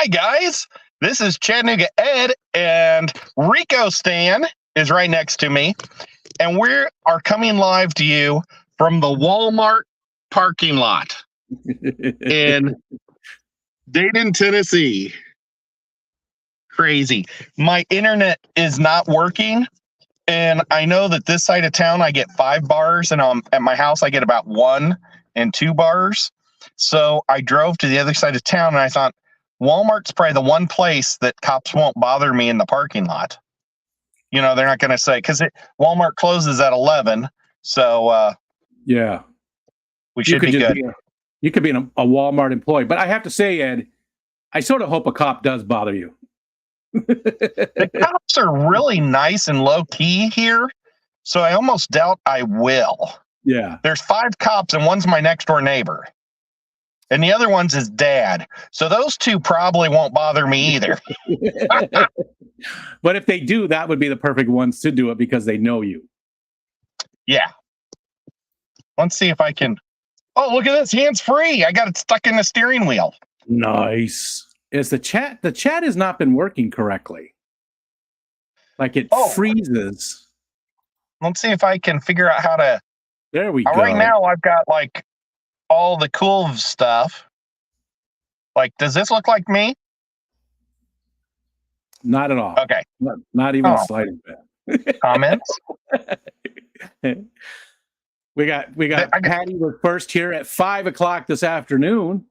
Hi, guys. This is Chattanooga Ed, and Rico Stan is right next to me. And we are coming live to you from the Walmart parking lot in Dayton, Tennessee. Crazy. My internet is not working. And I know that this side of town, I get 5 bars, and at my house, I get about 1 and 2 bars. So I drove to the other side of town, and I thought, Walmart's probably the one place that cops won't bother me in the parking lot. You know, they're not going to say, because Walmart closes at 11. So yeah, we should be good. You could be a Walmart employee. But I have to say, Ed, I sort of hope a cop does bother you. The cops are really nice and low key here. So I almost doubt I will. Yeah. There's 5 cops, and one's my next door neighbor. And the other one's his dad. So those 2 probably won't bother me either. But if they do, that would be the perfect ones to do it because they know you. Yeah. Let's see if I can. Oh, look at this. Hands free. I got it stuck in the steering wheel. Nice. Is the chat has not been working correctly. Like it freezes. Let's see if I can figure out how to. There we go. Right now I've got like all the cool stuff. Like, does this look like me? Not at all. Okay. Not even a slight bit. Comments? We got Patty was first here at 5:00 this afternoon.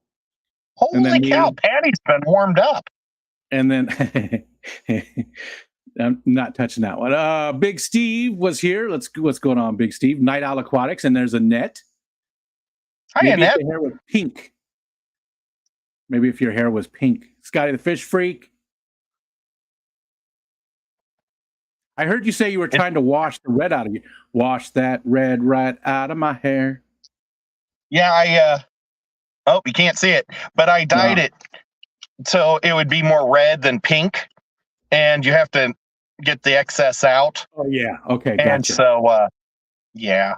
Holy cow, Patty's been warmed up. And then I'm not touching that one. Big Steve was here. What's going on, Big Steve? Night Owl Aquatics, and there's Annette. Hi, Maybe Annette. if your hair was pink. Maybe if your hair was pink. Scotty the Fish Freak. I heard you say you were trying to wash the red out of you. Wash that red right out of my hair. Yeah, oh, you can't see it, but I dyed it so it would be more red than pink, and you have to get the excess out. Oh, yeah. Okay, gotcha. And so, yeah.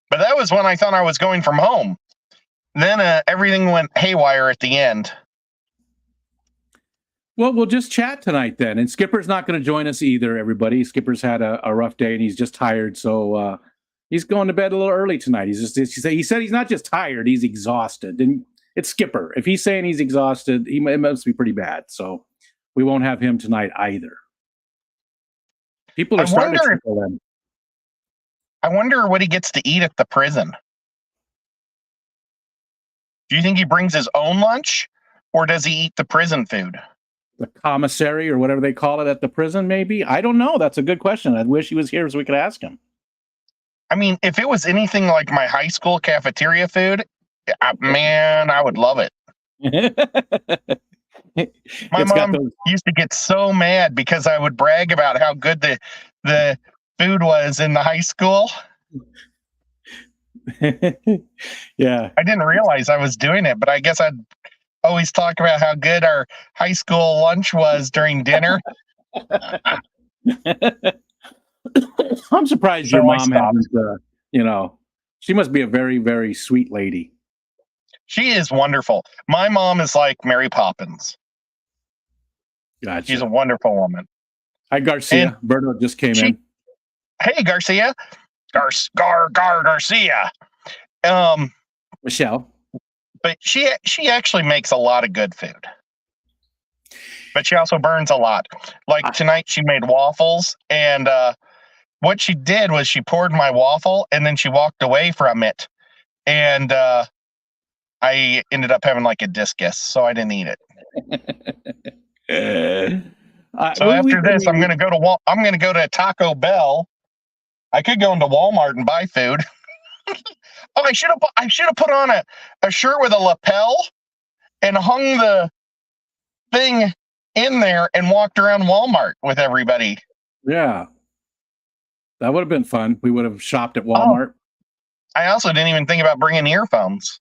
But that was when I thought I was going from home. Then everything went haywire at the end. Well, we'll just chat tonight then. And Skipper's not going to join us either, everybody. Skipper's had a rough day, and he's just tired, so he's going to bed a little early tonight. He said he's not just tired, he's exhausted. And it's Skipper. If he's saying he's exhausted, it must be pretty bad. So we won't have him tonight either. People are starting to trickle in. I wonder what he gets to eat at the prison. Do you think he brings his own lunch, or does he eat the prison food? The commissary or whatever they call it at the prison, maybe? I don't know. That's a good question. I wish he was here so we could ask him. I mean, if it was anything like my high school cafeteria food, man, I would love it. My mom used to get so mad because I would brag about how good the food was in the high school. Yeah. I didn't realize I was doing it, but I guess I'd always talk about how good our high school lunch was during dinner. I'm surprised your mom hasn't, she must be a very, very sweet lady. She is wonderful. My mom is like Mary Poppins. Gotcha. She's a wonderful woman. Hi, Garcia. Berto just came in. Hey, Garcia. Garcia. Michelle. But she actually makes a lot of good food. But she also burns a lot. Like tonight, she made waffles, and what she did was she poured my waffle, and then she walked away from it, and I ended up having like a discus, so I didn't eat it. So after this, I'm gonna go to Taco Bell. I could go into Walmart and buy food. Oh, I should have put on a shirt with a lapel and hung the thing in there and walked around Walmart with everybody. Yeah. That would have been fun. We would have shopped at Walmart. I also didn't even think about bringing earphones.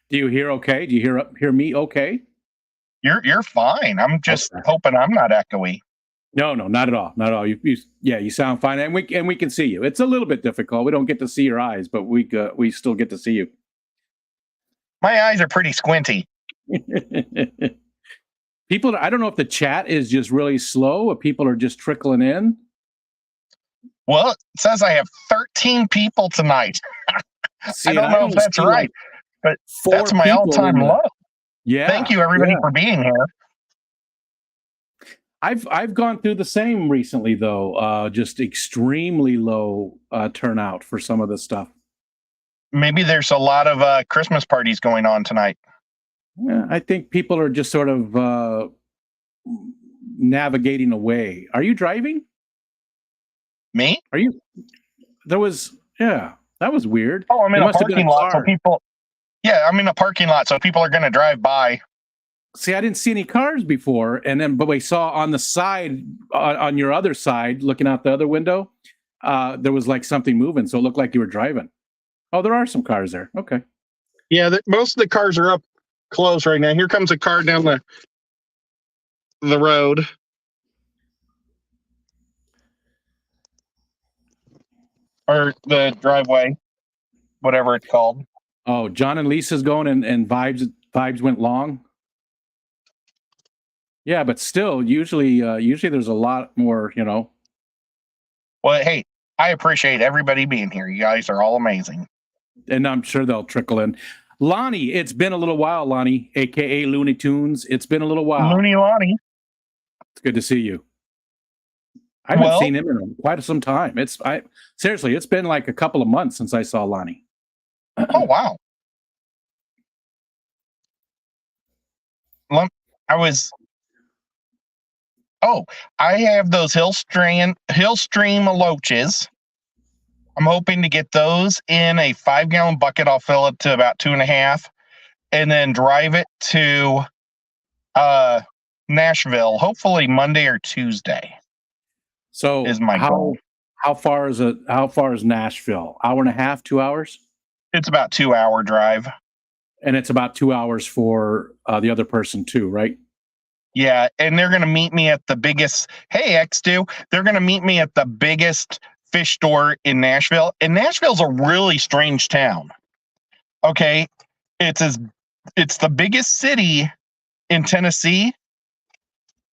Do you hear okay? Do you hear me okay? You're fine. I'm just hoping I'm not echoey. No, not at all. Not at all. You sound fine, and we can see you. It's a little bit difficult. We don't get to see your eyes, but we still get to see you. My eyes are pretty squinty. People, I don't know if the chat is just really slow or people are just trickling in. Well, it says I have 13 people tonight. See, I don't know if that's right, but that's my all-time low. Yeah. Thank you, everybody, for being here. I've gone through the same recently, though. Just extremely low turnout for some of the stuff. Maybe there's a lot of Christmas parties going on tonight. Yeah, I think people are just sort of navigating away. Are you driving? Me? Are you? That was weird. Oh, I'm in a parking lot, so people. Yeah, I'm in a parking lot, so people are going to drive by. See, I didn't see any cars before, but we saw on the side, on your other side, looking out the other window, there was like something moving, so it looked like you were driving. Oh, there are some cars there. Okay. Yeah, most of the cars are up close right now. Here comes a car down the road. Or the driveway, whatever it's called. Oh, John and Lisa's going and vibes went long. Yeah, but still, usually there's a lot more, Well, hey, I appreciate everybody being here. You guys are all amazing. And I'm sure they'll trickle in. Lonnie, it's been a little while, Lonnie, aka Looney Tunes. It's been a little while. Looney Lonnie. It's good to see you. I haven't seen him in quite some time. Seriously, it's been like a couple of months since I saw Lonnie. Oh, wow. I have those Hillstream loaches. I'm hoping to get those in a 5-gallon bucket. I'll fill it to about 2.5 and then drive it to Nashville, hopefully Monday or Tuesday. So is my goal. How far is Nashville? Hour and a half, 2 hours? It's about 2-hour drive. And it's about 2 hours for the other person too, right? Yeah, and they're going to meet me at the biggest. Hey, X2, they're going to meet me at the biggest fish store in Nashville. And Nashville's a really strange town. Okay, it's the biggest city in Tennessee.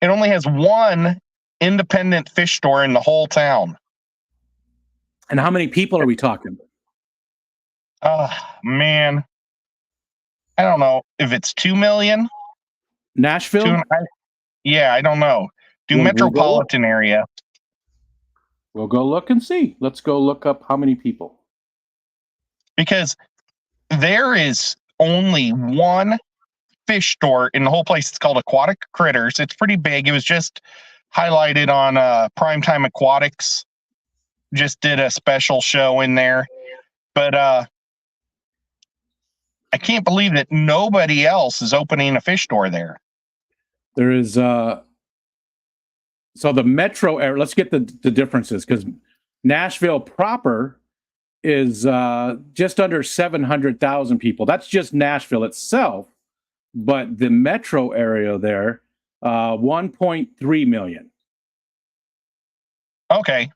It only has one independent fish store in the whole town. And how many people are we talking? Man, I don't know if it's 2 million. Nashville? Yeah, I don't know. Metropolitan area. We'll go look and see. Let's go look up how many people. Because there is only one fish store in the whole place. It's called Aquatic Critters. It's pretty big. It was just highlighted on Primetime Aquatics. Just did a special show in there. But I can't believe that nobody else is opening a fish store there. There is so the metro area, let's get the differences, because Nashville proper is just under 700,000 people. That's just Nashville itself. But the metro area there, 1.3 million. Okay.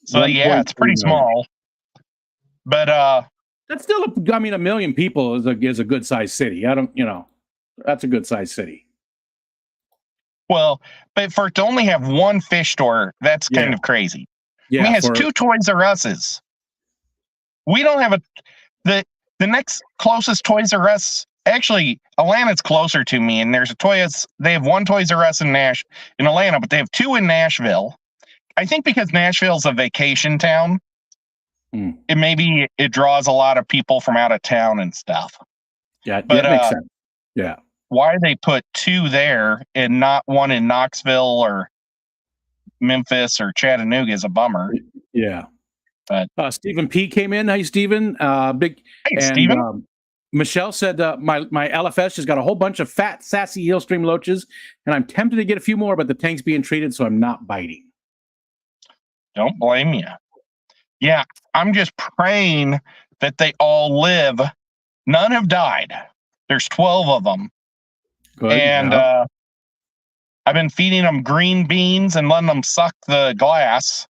So yeah, it's pretty small. But that's still a million people is a good sized city. That's a good sized city. Well, but for it to only have one fish store, that's kind of crazy. Yeah, it has 2 Toys R Us's. We don't have the next closest Toys R Us. Actually, Atlanta's closer to me, and there's they have 1 Toys R Us in Atlanta, but they have 2 in Nashville. I think because Nashville's a vacation town, it draws a lot of people from out of town and stuff. Yeah, that makes sense. Yeah. Why they put 2 there and not 1 in Knoxville or Memphis or Chattanooga is a bummer. Yeah. But Stephen P came in. Hey, Stephen. Hey, Stephen. Michelle said my LFS just got a whole bunch of fat, sassy Hillstream loaches, and I'm tempted to get a few more, but the tank's being treated, so I'm not biting. Don't blame you. Yeah, I'm just praying that they all live. None have died. There's 12 of them. Good, and I've been feeding them green beans and letting them suck the glass.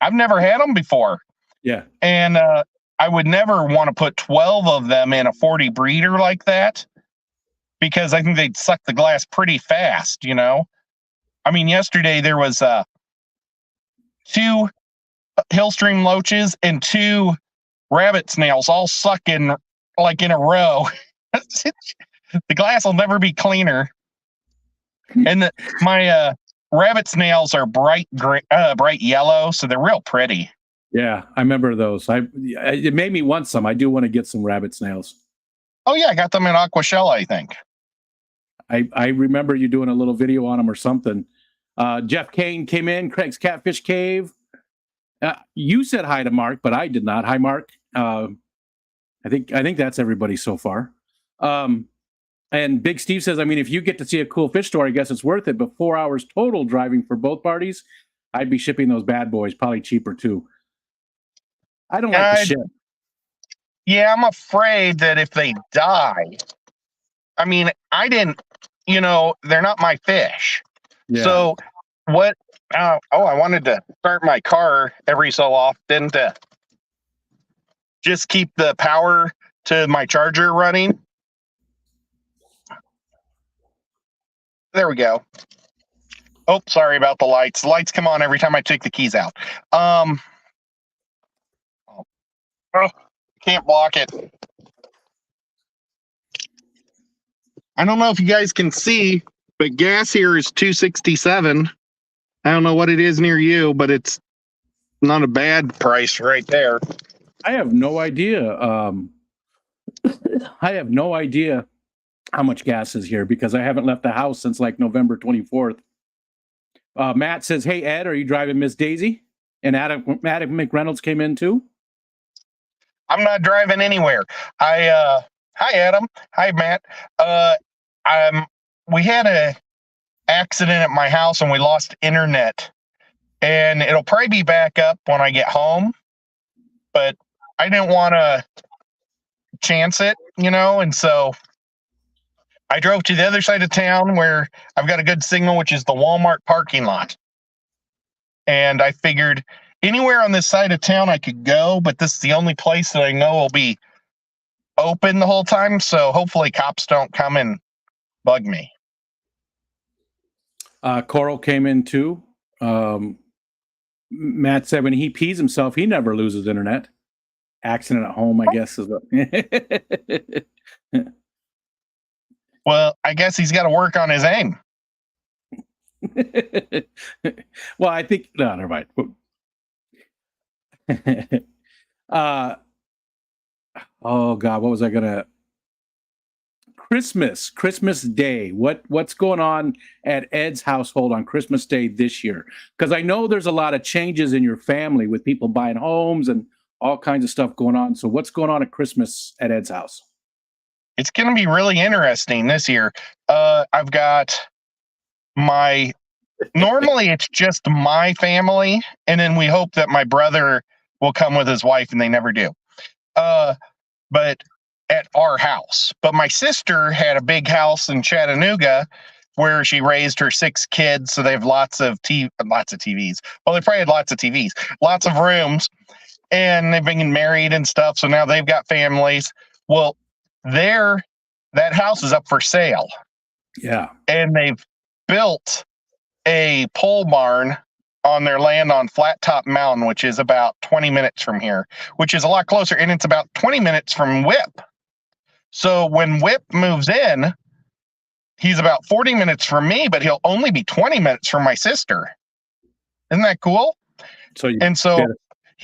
I've never had them before. Yeah. And I would never want to put 12 of them in a 40 breeder like that, because I think they'd suck the glass pretty fast, you know? I mean, yesterday there was 2 Hillstream loaches and 2 rabbit snails all sucking like in a row. The glass will never be cleaner. And my rabbit snails are bright yellow, so they're real pretty. Yeah, I remember those. It made me want some. I do want to get some rabbit snails. Oh yeah, I got them in Aquashella, I think. I remember you doing a little video on them or something. Jeff Kane came in, Craig's Catfish Cave. You said hi to Mark, but I did not. Hi, Mark. I think that's everybody so far. And Big Steve says, I mean, if you get to see a cool fish store, I guess it's worth it. But 4 hours total driving for both parties, I'd be shipping those bad boys, probably cheaper too. I don't like the ship. Yeah, I'm afraid that if they die, I mean, I didn't, you know, they're not my fish. Yeah. So what? I wanted to start my car every so often to just keep the power to my charger running. There we go. Oh, sorry about the lights. The lights come on every time I take the keys out. Can't block it. I don't know if you guys can see, but gas here is $2.67. I don't know what it is near you, but it's not a bad price right there. I have no idea. I have no idea how much gas is here because I haven't left the house since like November 24th. Matt says, hey, Ed, are you driving Miss Daisy? And Adam McReynolds came in too. I'm not driving anywhere. Hi, Adam. Hi, Matt. We had a accident at my house and we lost internet, and it'll probably be back up when I get home, but I didn't want to chance it, you know, and so I drove to the other side of town where I've got a good signal, which is the Walmart parking lot. And I figured anywhere on this side of town I could go, but this is the only place that I know will be open the whole time. So hopefully cops don't come and bug me. Coral came in too. Matt said when he pees himself, he never loses internet. Accident at home, I guess. Is what... Well, I guess he's got to work on his aim. Well, I think no, never mind. Oh God, what was I gonna? Christmas Day. What's going on at Ed's household on Christmas Day this year? Because I know there's a lot of changes in your family with people buying homes and all kinds of stuff going on. So what's going on at Christmas at Ed's house? It's going to be really interesting this year. I've got normally it's just my family, and then we hope that my brother will come with his wife, and they never do. But at our house. But my sister had a big house in Chattanooga where she raised her 6 kids, so they have lots of TVs. Well, they probably had lots of TVs, lots of rooms, and they've been married and stuff, so now they've got families. Well, that house is up for sale. Yeah. And they've built a pole barn on their land on Flat Top Mountain, which is about 20 minutes from here, which is a lot closer, and it's about 20 minutes from Whip. So when Whip moves in, he's about 40 minutes from me, but he'll only be 20 minutes from my sister. Isn't that cool? So he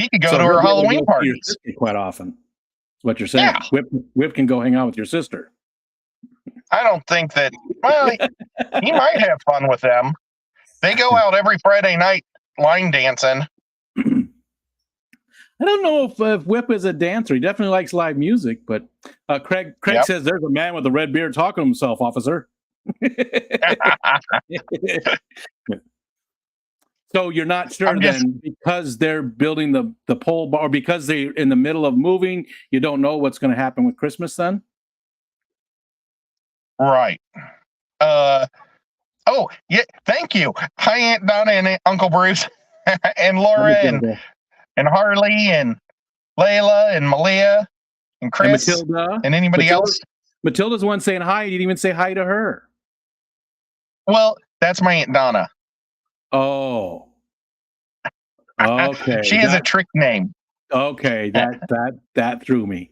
could go to her Halloween parties quite often. That's what you're saying. Yeah. Whip can go hang out with your sister. I don't think that. Well, he might have fun with them. They go out every Friday night line dancing. I don't know if Whip is a dancer. He definitely likes live music, but Craig says there's a man with a red beard talking to himself, officer. So you're not sure then because they're building the pole bar, or because they're in the middle of moving, you don't know what's going to happen with Christmas then? Right. Oh, yeah. Thank you. Hi, Aunt Donna and Uncle Bruce and Laura and Harley and Layla and Malia and Chris and anybody else. Matilda's the one saying hi. You didn't even say hi to her. Well, that's my Aunt Donna. Oh. Okay. She has a trick name. Okay, that threw me.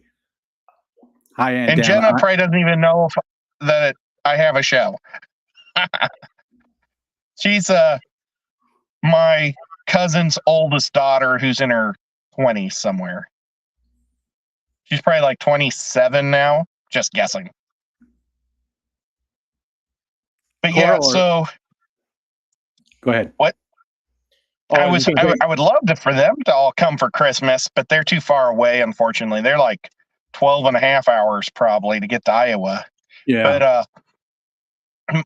Hi, Aunt And Dana. Jenna probably doesn't even know that I have a show. She's my cousin's oldest daughter who's in her 20s somewhere. She's probably like 27 now, just guessing. But yeah, so go ahead. What? Oh, I would love for them to all come for Christmas, but they're too far away, unfortunately. They're like 12 and a half hours probably to get to Iowa. Yeah. But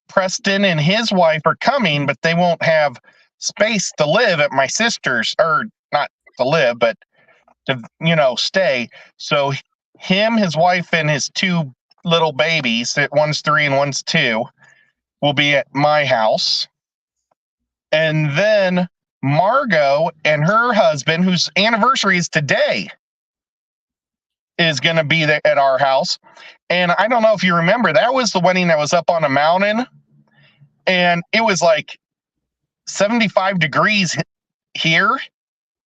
Preston and his wife are coming, but they won't have space to live at my sister's, or not to live, but to, stay. So him, his wife, and his two little babies, one's 3 and one's 2, will be at my house. And then Margot and her husband, whose anniversary is today, is going to be there at our house. And I don't know if you remember, that was the wedding that was up on a mountain. And it was like 75 degrees here.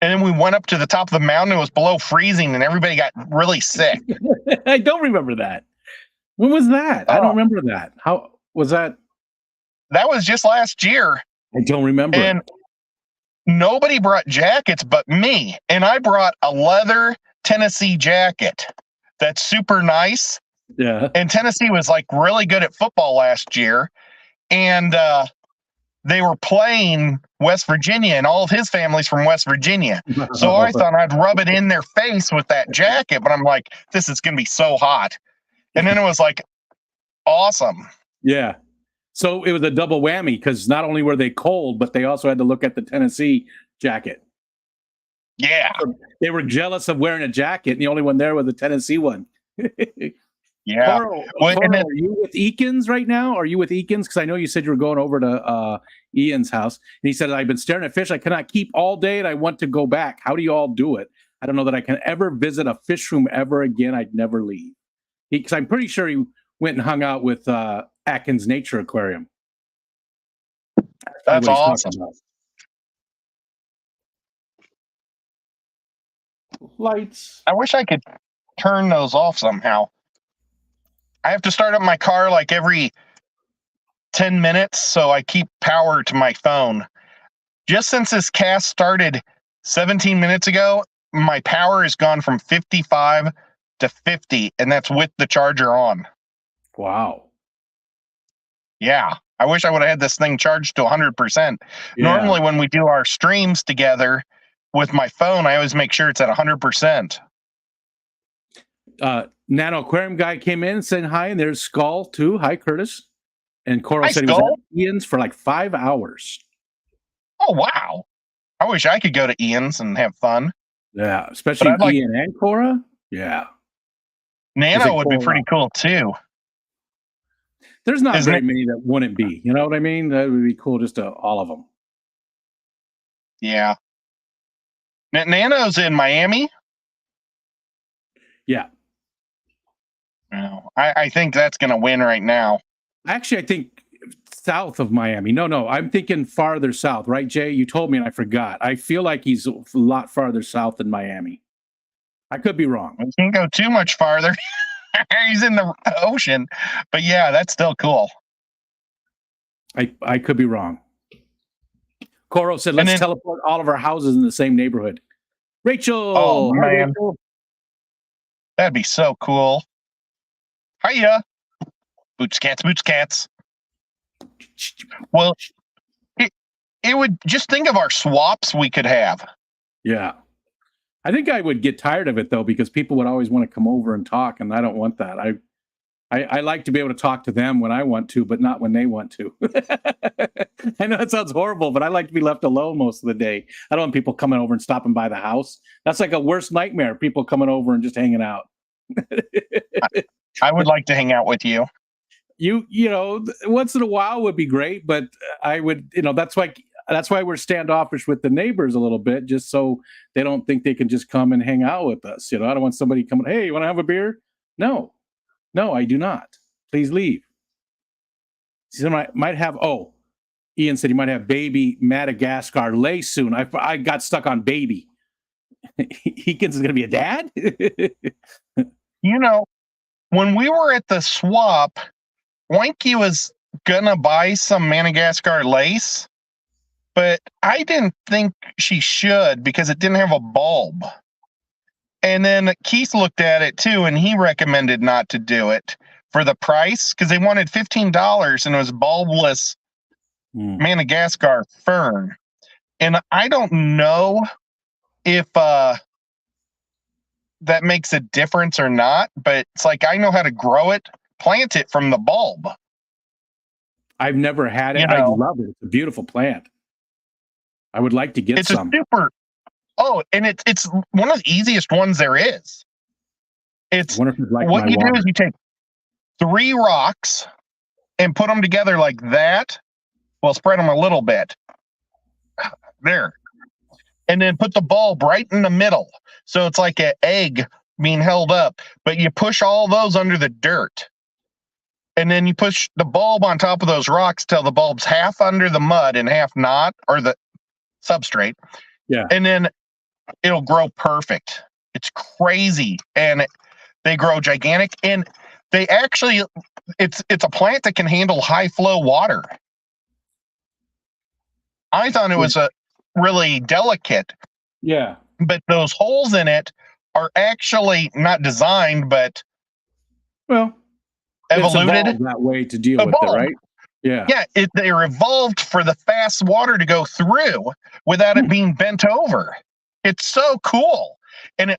And then we went up to the top of the mountain. It was below freezing and everybody got really sick. I don't remember that. When was that? I don't remember that. How was that? That was just last year. I don't remember. And nobody brought jackets but me. And I brought a leather Tennessee jacket that's super nice. Yeah. And Tennessee was like really good at football last year. And they were playing West Virginia, and all of his family's from West Virginia. So I thought I'd rub it in their face with that jacket, but I'm like, this is going to be so hot. And then it was like, awesome. Yeah. So it was a double whammy because not only were they cold, but they also had to look at the Tennessee jacket. Yeah. They were jealous of wearing a jacket, and the only one there was the Tennessee one. Yeah. Carl, are you with Eakins right now? Are you with Eakins? Because I know you said you were going over to Ian's house. And he said, I've been staring at fish I cannot keep all day, and I want to go back. How do you all do it? I don't know that I can ever visit a fish room ever again. I'd never leave. Because I'm pretty sure he went and hung out with Atkins Nature Aquarium. That's awesome. Lights. I wish I could turn those off somehow. I have to start up my car like every 10 minutes, so I keep power to my phone. Just since this cast started 17 minutes ago, my power has gone from 55 to 50, and that's with the charger on. Wow. Yeah. I wish I would have had this thing charged to 100%. Yeah. Normally, when we do our streams together with my phone, I always make sure it's at 100%. Nano Aquarium guy came in saying hi, and there's Skull too. Hi, Curtis. And Coral said he was at Ian's for like 5 hours. Oh, wow. I wish I could go to Ian's and have fun. Yeah, especially Ian and Cora. Yeah. Nano would be pretty cool too. There's not very many that wouldn't be. You know what I mean? That would be cool, just all of them. Yeah. Nano's in Miami? Yeah. No, I think that's going to win right now. Actually, I think south of Miami. No, I'm thinking farther south, right, Jay? You told me and I forgot. I feel like he's a lot farther south than Miami. I could be wrong. We can't go too much farther. He's in the ocean. But yeah, that's still cool. I could be wrong. Coro said, let's teleport all of our houses in the same neighborhood. Rachel! Oh, man. Rachel. That'd be so cool. Hiya. Boots cats. Well, it would just think of our swaps we could have. Yeah. I think I would get tired of it though, because people would always want to come over and talk, and I don't want that. I like to be able to talk to them when I want to, but not when they want to. I know it sounds horrible, but I like to be left alone most of the day. I don't want people coming over and stopping by the house. That's like a worst nightmare, people coming over and just hanging out. I would like to hang out with you. You know, once in a while would be great, but I would, that's why we're standoffish with the neighbors a little bit, just so they don't think they can just come and hang out with us. I don't want somebody coming, hey, you want to have a beer? No. No, I do not. Please leave. He said might have. Oh, Ian said he might have baby Madagascar lace soon. I got stuck on baby. Eakins is going to be a dad. You know, when we were at the swap, Wanky was gonna buy some Madagascar lace, but I didn't think she should because it didn't have a bulb. And then Keith looked at it too, and he recommended not to do it for the price because they wanted $15 and it was bulbless Madagascar fern. And I don't know if that makes a difference or not, but it's like I know how to grow it, plant it from the bulb. I've never had it. You know, I love it. It's a beautiful plant. I would like to get some. It's a super. Oh, and it's one of the easiest ones there is. It's what you do is you take 3 rocks and put them together like that. Well, spread them a little bit. There. And then put the bulb right in the middle. So it's like an egg being held up, but you push all those under the dirt. And then you push the bulb on top of those rocks till the bulb's half under the mud and half not, or the substrate. Yeah. And then it'll grow perfect. It's crazy. And they grow gigantic. And they actually, it's a plant that can handle high flow water. I thought it was a really delicate. Yeah. But those holes in it are actually not designed, but evolved that way to deal with it, right? Yeah. Yeah, they're evolved for the fast water to go through without it being bent over. It's so cool. And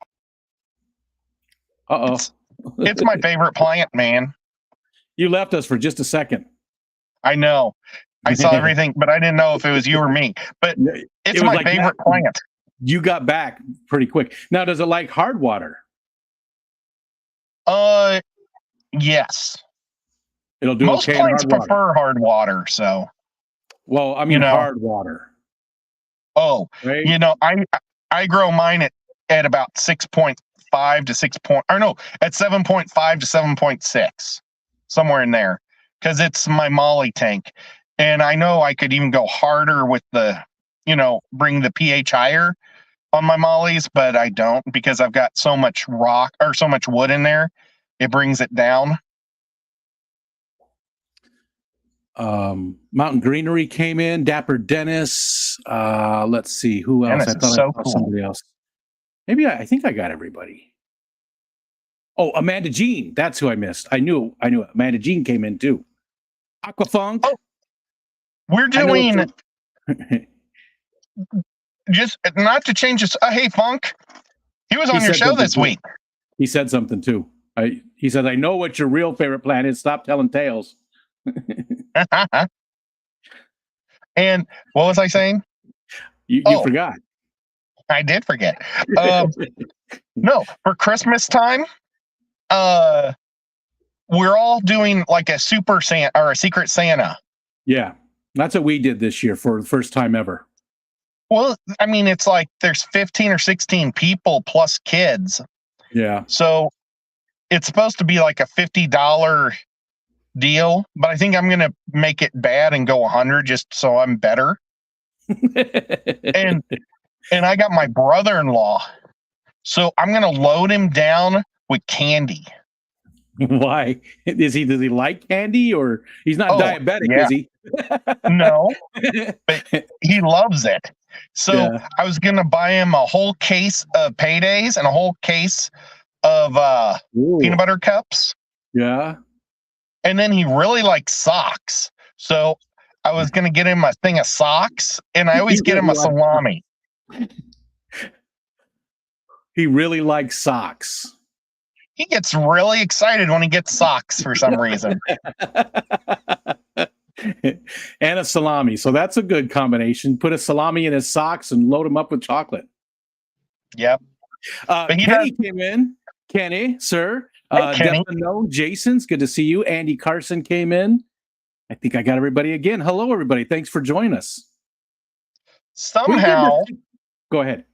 it's my favorite plant, man. You left us for just a second. I know. I saw everything, but I didn't know if it was you or me. But it's my favorite plant. You got back pretty quick. Now, does it like hard water? Yes. It'll do most okay. Most plants prefer hard water, so. Well, I mean, hard water. Oh, right? I grow mine at about 6.5 to 6 point, or no, at 7.5 to 7.6, somewhere in there, because it's my Molly tank. And I know I could even go harder with the, bring the pH higher on my Mollies, but I don't because I've got so much rock or so much wood in there. It brings it down. Mountain Greenery came in. Dapper Dennis. Let's see who else. Dennis, I thought I saw somebody else. Maybe I think I got everybody. Oh, Amanda Jean. That's who I missed. I knew Amanda Jean came in too. Aquafunk. Oh, we're doing just not to change this. Hey, Funk. He was on your show this week. He said something too. He said, "I know what your real favorite plant is. Stop telling tales." And what was I saying? You forgot. I did forget. No, for Christmas time, we're all doing like a super Santa or a secret Santa. Yeah, that's what we did this year for the first time ever. Well, I mean, it's like there's 15 or 16 people plus kids. Yeah. So it's supposed to be like a $50 deal, but I think I'm going to make it bad and go 100 just so I'm better. and I got my brother-in-law. So I'm going to load him down with candy. Why? Does he like candy or he's not diabetic, is he? No, but he loves it. So I was going to buy him a whole case of Paydays and a whole case of peanut butter cups. Yeah. And then he really likes socks. So I was going to get him a thing of socks, and I always get him a salami. He really likes socks. He gets really excited when he gets socks for some reason. And a salami. So that's a good combination. Put a salami in his socks and load him up with chocolate. Yep. Kenny came in. Kenny, sir. Hey, Kenny. No, Jason's good to see you. Andy Carson came in. I think I got everybody again. Hello, everybody. Thanks for joining us. Somehow, go ahead.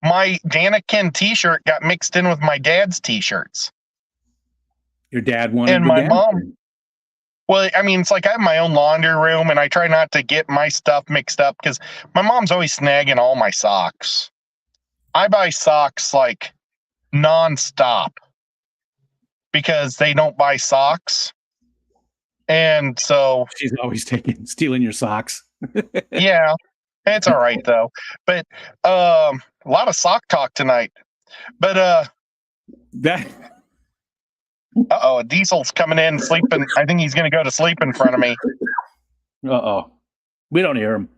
My Daniken t-shirt got mixed in with my dad's t-shirts. Your dad wanted And the my dance mom, room. well, I mean, it's like I have my own laundry room, and I try not to get my stuff mixed up because my mom's always snagging all my socks. I buy socks like nonstop because they don't buy socks. And so, She's always stealing your socks. yeah, it's all right though. But a lot of sock talk tonight. But That uh-oh, Diesel's coming in sleeping. I think he's going to go to sleep in front of me. uh-oh. We don't hear him.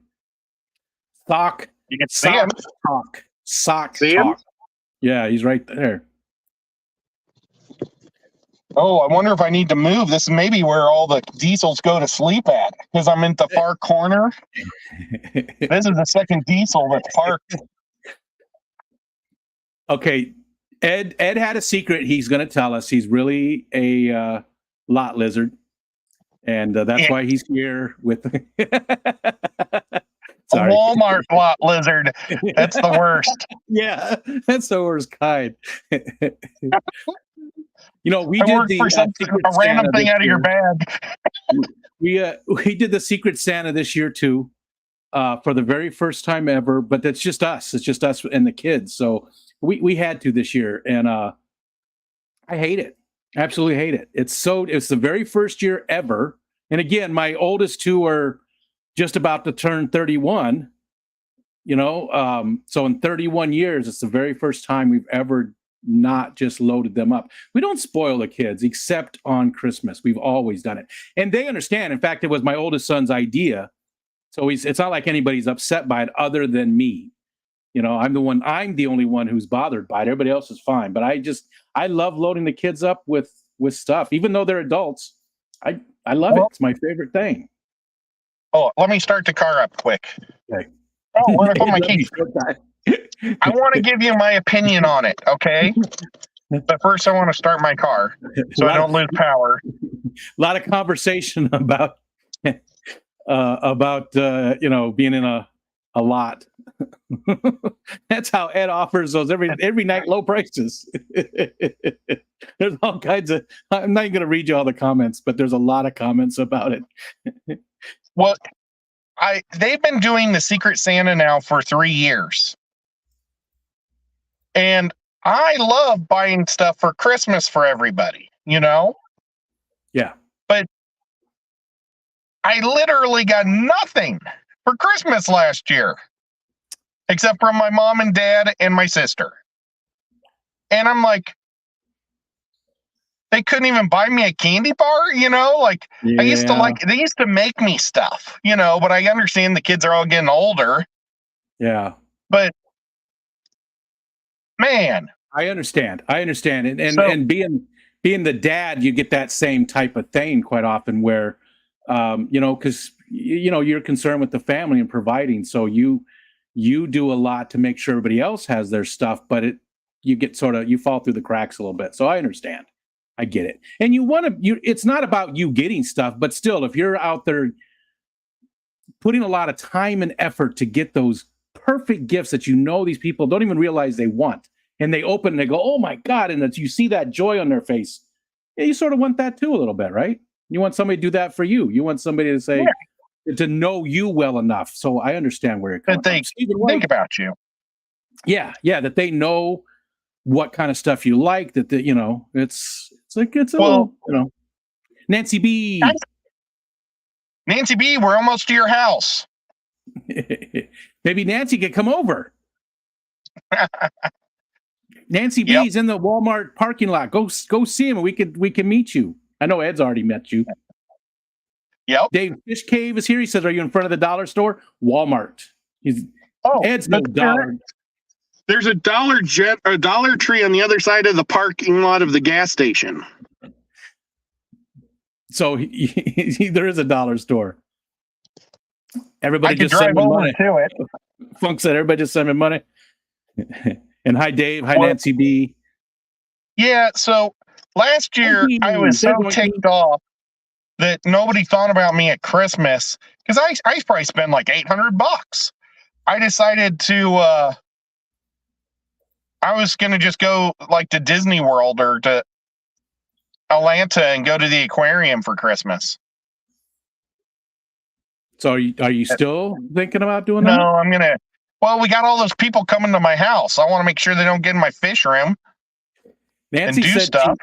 Sock. You can see him. Talk. Sock See him? talk. Yeah, he's right there. Oh, I wonder if I need to move. This is maybe where all the Diesels go to sleep at because I'm in the far corner. This is the second Diesel that's parked. Okay. Ed had a secret he's going to tell us. He's really a lot lizard. And that's why he's here with A Walmart lot lizard. That's the worst. Yeah, that's the worst kind. You know, we I did work for a random thing out of your bag. We did the Secret Santa this year too, for the very first time ever. But that's just us. It's just us and the kids. So we had to this year, and I hate it. Absolutely hate it. It's the very first year ever. And again, my oldest two are just about to turn 31. You know, so in 31 years, it's the very first time we've ever not just loaded them up. We don't spoil the kids except on Christmas. We've always done it. And they understand. In fact, it was my oldest son's idea. So it's not like anybody's upset by it other than me. You know, I'm the only one who's bothered by it. Everybody else is fine. But I love loading the kids up with stuff, even though they're adults. I love it. It's my favorite thing. Oh, let me start the car up quick. Okay. Oh, where did I put my keys? I want to give you my opinion on it, okay? But first, I want to start my car so I don't lose power. A lot of conversation about you know, being in a lot. That's how Ed offers those every night low prices. There's all kinds of. I'm not even going to read you all the comments, but there's a lot of comments about it. Well, they've been doing the Secret Santa now for 3 years. And I love buying stuff for Christmas for everybody, you know? Yeah. But I literally got nothing for Christmas last year, except from my mom and dad and my sister. And I'm like, they couldn't even buy me a candy bar, you know? Like, Yeah. they used to make me stuff, you know, but I understand the kids are all getting older. Yeah. But man, I understand. And being the dad, you get that same type of thing quite often where, you know, because, you know, you're concerned with the family and providing. So you do a lot to make sure everybody else has their stuff, but you fall through the cracks a little bit. So I understand. I get it. And it's not about you getting stuff, but still, if you're out there putting a lot of time and effort to get those perfect gifts that you know these people don't even realize they want, and they open and they go, oh my God, and you see that joy on their face, yeah, you sort of want that too a little bit, right? You want somebody to do that for you. You want somebody to say, to know you well enough. So I understand where you're coming from. Think about you. Yeah, that they know what kind of stuff you like, that you know, it's a little, you know. Nancy B, we're almost to your house. Maybe Nancy could come over. Nancy B's in the Walmart parking lot. Go see him, and we can meet you. I know Ed's already met you. Yep. Dave Fish Cave is here. He says, "Are you in front of the dollar store?" Walmart. Ed's no dollar. There's a Dollar Tree on the other side of the parking lot of the gas station. So there is a dollar store. Everybody just send me money. To it. Funk said, "Everybody just send me money." And hi, Dave. Hi, Nancy B. Yeah. So last year I was so ticked off that nobody thought about me at Christmas because I probably spent like $800. I decided to. I was gonna just go like to Disney World or to Atlanta and go to the aquarium for Christmas. So are you still thinking about doing that? No, I'm gonna. Well, we got all those people coming to my house. I want to make sure they don't get in my fish room Nancy and do said stuff.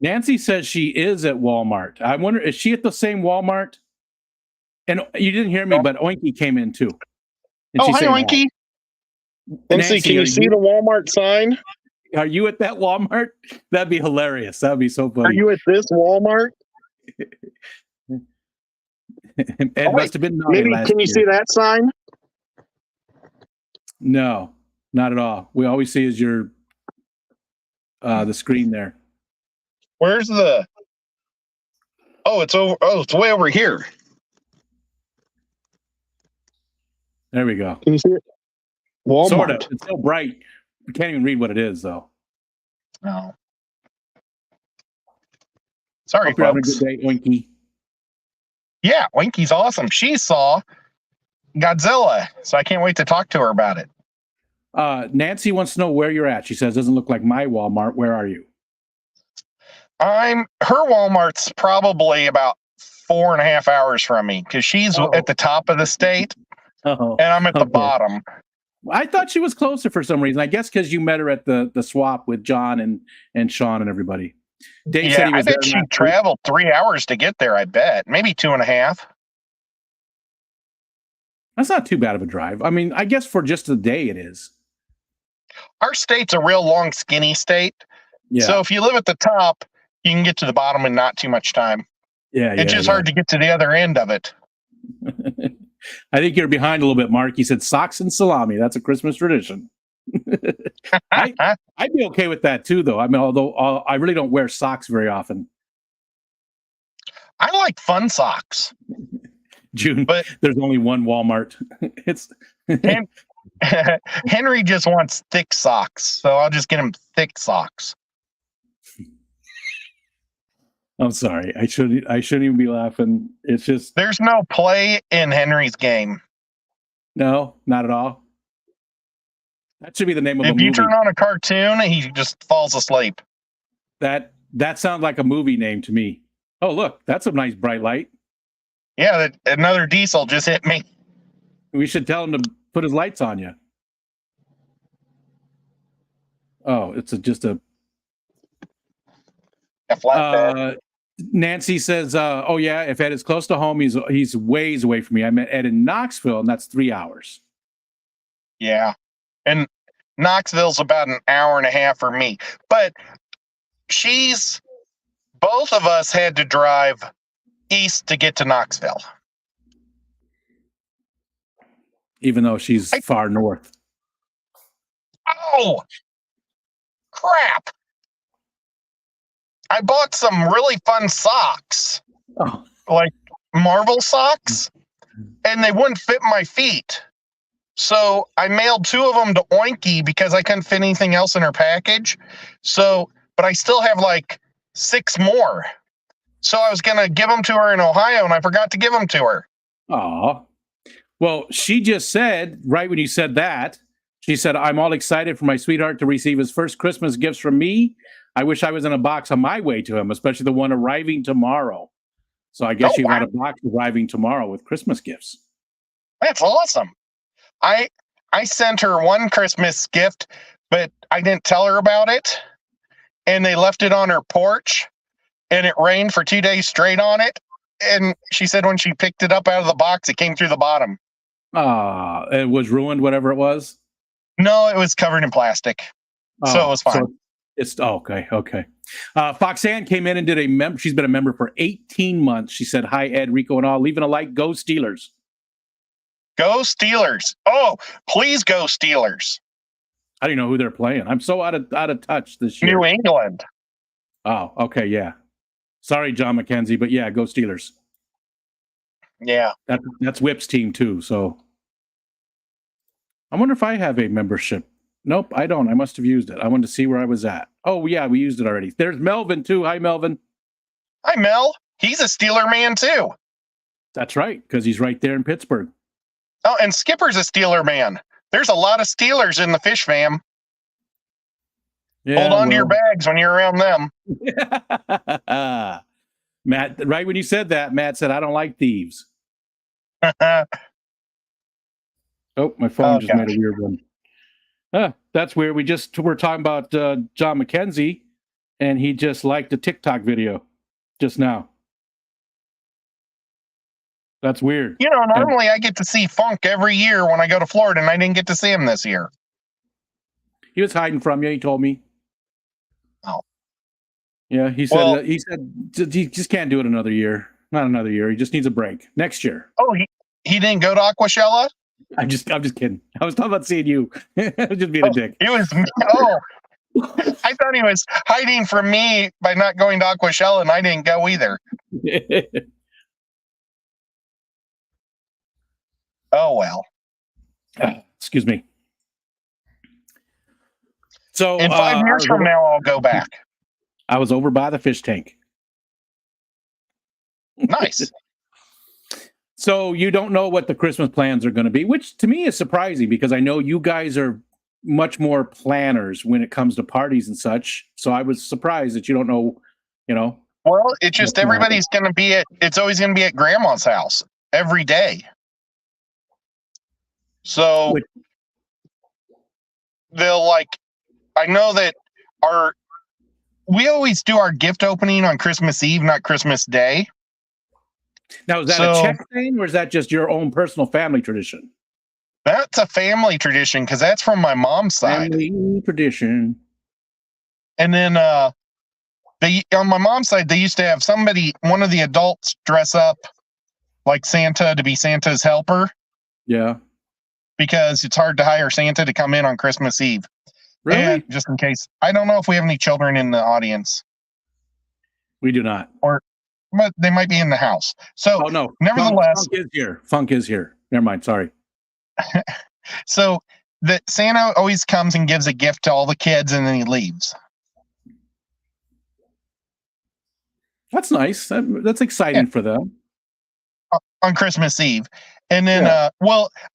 Nancy says she is at Walmart. I wonder, is she at the same Walmart? And you didn't hear me, but Oinky came in too. And Oh, she hi, said, Oinky. Nancy, Nancy, can you see the Walmart sign? Are you at that Walmart? That'd be hilarious. That'd be so funny. Are you at this Walmart? Ed must have been naughty Maybe last can you year. see that sign? No, not at all. We always see is your the screen there. Where's the? Oh, it's over. Oh, it's way over here. There we go. Can you see it? Walmart. Sort of. It's so bright. We can't even read what it is, though. No. Sorry, Hope you're having a folks. good day, Oinky. Yeah, Winky's awesome. She saw Godzilla, so I can't wait to talk to her about it. Nancy wants to know where you're at. She says, doesn't look like my Walmart. Where are you? Her Walmart's probably about 4.5 hours from me because she's at the top of the state and I'm at the bottom. I thought she was closer for some reason. I guess because you met her at the swap with John and Sean and everybody. Dave said he was I bet she traveled 3 hours to get there. I bet maybe 2.5. That's not too bad of a drive. I mean, I guess for just a day it is. Our state's a real long, skinny state. Yeah. So if you live at the top, you can get to the bottom in not too much time. Yeah. It's just hard to get to the other end of it. I think you're behind a little bit, Mark. He said socks and salami. That's a Christmas tradition. I'd be okay with that too, though. I mean, although I really don't wear socks very often. I like fun socks. June, but there's only one Walmart. It's Henry just wants thick socks, so I'll just get him thick socks. I'm sorry. I shouldn't even be laughing. It's just there's no play in Henry's game. No, not at all. That should be the name of a movie. If you turn on a cartoon, he just falls asleep. That sounds like a movie name to me. Oh, look, that's a nice bright light. Yeah, another diesel just hit me. We should tell him to put his lights on you. Oh, it's just a flatbed. Nancy says, "Oh yeah, if Ed is close to home, he's ways away from me. I met Ed in Knoxville, and that's 3 hours." Yeah, and Knoxville's about an hour and a half for me. But both of us had to drive east to get to Knoxville, even though she's far north. Oh, crap! I bought some really fun socks, like Marvel socks, and they wouldn't fit my feet. So I mailed 2 of them to Oinky because I couldn't fit anything else in her package. But I still have like 6 more. So I was going to give them to her in Ohio, and I forgot to give them to her. Aw. Well, she just said, right when you said that, she said, "I'm all excited for my sweetheart to receive his first Christmas gifts from me. I wish I was in a box on my way to him, especially the one arriving tomorrow." So I guess you got a box arriving tomorrow with Christmas gifts. That's awesome. I sent her one Christmas gift, but I didn't tell her about it. And they left it on her porch, and it rained for 2 days straight on it. And she said when she picked it up out of the box, it came through the bottom. It was ruined, whatever it was? No, it was covered in plastic. So it was fine. So it's okay. Foxanne came in and did she's been a member for 18 months. She said, "Hi, Ed, Rico, and all. Leaving a like. Go Steelers." Go Steelers. Oh, please go Steelers. I don't know who they're playing. I'm so out of touch this year. New England. Oh, okay, yeah. Sorry, John McKenzie, but yeah, go Steelers. Yeah. That's Whip's team too, so I wonder if I have a membership. Nope, I don't. I must have used it. I wanted to see where I was at. Oh, yeah, we used it already. There's Melvin too. Hi, Melvin. Hi, Mel. He's a Steeler man too. That's right, because he's right there in Pittsburgh. Oh, and Skipper's a Steeler man. There's a lot of Steelers in the Fish fam. Yeah, Hold on to your bags when you're around them. Matt, right when you said that, Matt said, "I don't like thieves." Oh, my phone just made a weird one. That's weird. We're talking about John McKenzie, and he just liked a TikTok video just now. That's weird. You know, normally I get to see Funk every year when I go to Florida, and I didn't get to see him this year. He was hiding from you. He told me. Oh, yeah. He said he just can't do it another year. Not another year. He just needs a break next year. Oh, he didn't go to Aquashella? I'm just kidding. I was talking about seeing you. Just being a dick. It was me. Oh, I thought he was hiding from me by not going to Aquashella, and I didn't go either. Oh, well. Excuse me. So in 5 years from now, I'll go back. I was over by the fish tank. Nice. So you don't know what the Christmas plans are going to be, which to me is surprising because I know you guys are much more planners when it comes to parties and such. So I was surprised that you don't know, Well, it's just everybody's going to be it's always going to be at grandma's house every day. So they'll I know that we always do our gift opening on Christmas Eve, not Christmas Day. Now, is that a Czech thing or is that just your own personal family tradition? That's a family tradition because that's from my mom's side. Family tradition. And then on my mom's side, they used to have one of the adults dress up like Santa to be Santa's helper. Yeah. Because it's hard to hire Santa to come in on Christmas Eve. Really? And just in case, I don't know if we have any children in the audience. We do not. But they might be in the house. So, no. Nevertheless, Funk is here. Never mind. Sorry. So the Santa always comes and gives a gift to all the kids, and then he leaves. That's nice. That's exciting for them. On Christmas Eve. And then, I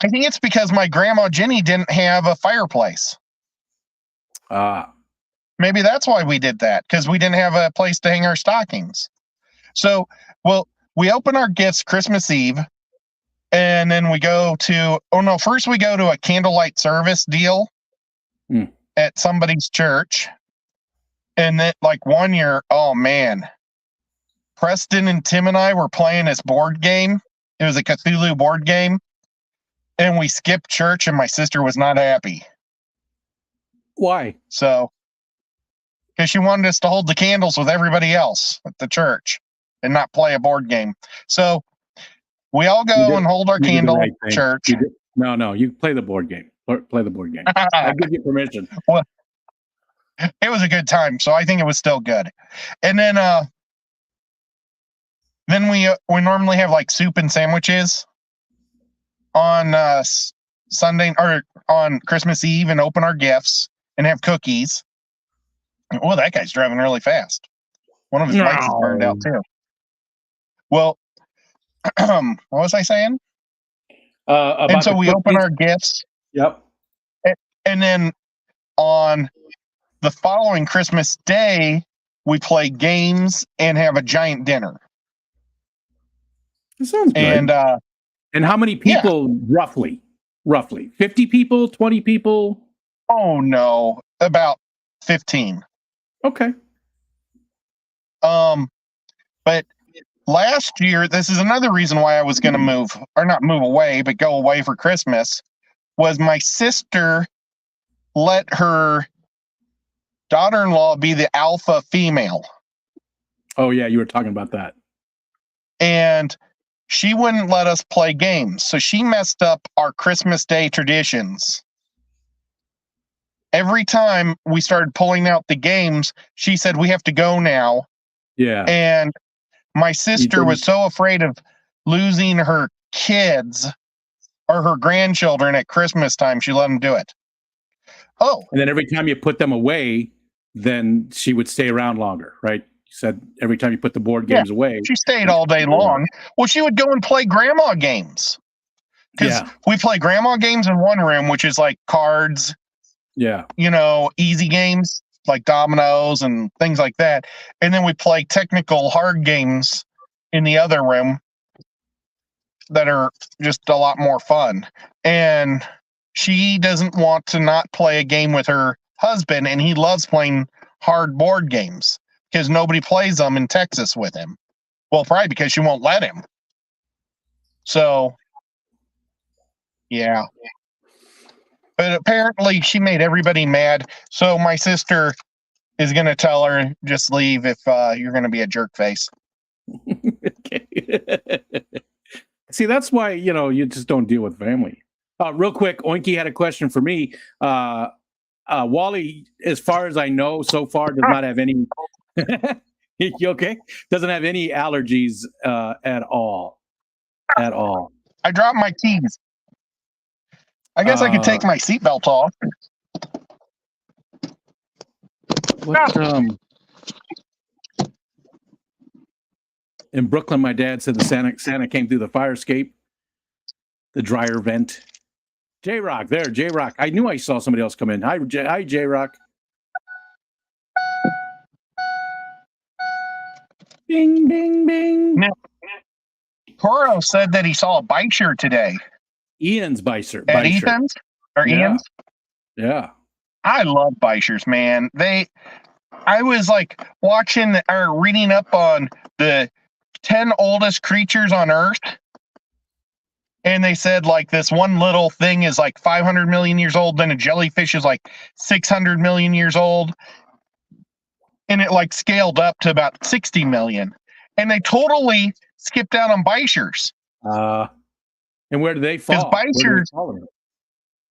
think it's because my grandma Jenny didn't have a fireplace. Maybe that's why we did that, because we didn't have a place to hang our stockings. So, we open our gifts Christmas Eve, and then we go to, first we go to a candlelight service deal at somebody's church. And then, 1 year, oh man, Preston and Tim and I were playing this board game. It was a Cthulhu board game. And we skipped church, and my sister was not happy. Why? So, because she wanted us to hold the candles with everybody else at the church and not play a board game. So we all go and hold our candle at church. No, you play the board game. Play the board game. I give you permission. Well, it was a good time, so I think it was still good. And then we normally have soup and sandwiches on Sunday or on Christmas Eve and open our gifts and have cookies. Oh, that guy's driving really fast. One of his lights is burned out too. Well, what was I saying? And so we open our gifts. Yep. And then on the following Christmas Day, we play games and have a giant dinner. That sounds good. And how many people roughly? 50 people, 20 people? Oh no, about 15. Okay. But last year, this is another reason why I was going to not move away, but go away for Christmas, was my sister let her daughter-in-law be the alpha female. Oh yeah, you were talking about that. And she wouldn't let us play games. So she messed up our Christmas Day traditions. Every time we started pulling out the games, she said, we have to go now. Yeah. And my sister was so afraid of losing her kids or her grandchildren at Christmas time, she let them do it. Oh. And then every time you put them away, then she would stay around longer, right? You said every time you put the board games away. She stayed all day long. Well, she would go and play grandma games. Because we play grandma games in one room, which is like cards. Yeah. Easy games. like dominoes and things like that. And then we play technical hard games in the other room that are just a lot more fun. And she doesn't want to not play a game with her husband, and he loves playing hard board games because nobody plays them in Texas with him. Well, probably because she won't let him. So, yeah. But apparently she made everybody mad. So my sister is going to tell her, just leave if you're going to be a jerk face. Okay. See, that's why, you just don't deal with family. Real quick, Oinky had a question for me. Wally, as far as I know, so far does not have any. You okay? Doesn't have any allergies at all. At all. I dropped my keys. I guess I could take my seatbelt off. What, in Brooklyn, my dad said the Santa came through the fire escape, the dryer vent. J-Rock, there, J-Rock. I knew I saw somebody else come in. Hi, J-Rock. Bing, bing, bing. Now, Coro said that he saw a Beischer today. Ian's Beischer. At Ethan's? Or Yeah. Ian's? Yeah. I love Beischers, man. I was like watching or reading up on the 10 oldest creatures on Earth. And they said like this one little thing is like 500 million years old. Then a jellyfish is like 600 million years old. And it like scaled up to about 60 million. And they totally skipped out on Beischers. And where do they fall? Because Beischers,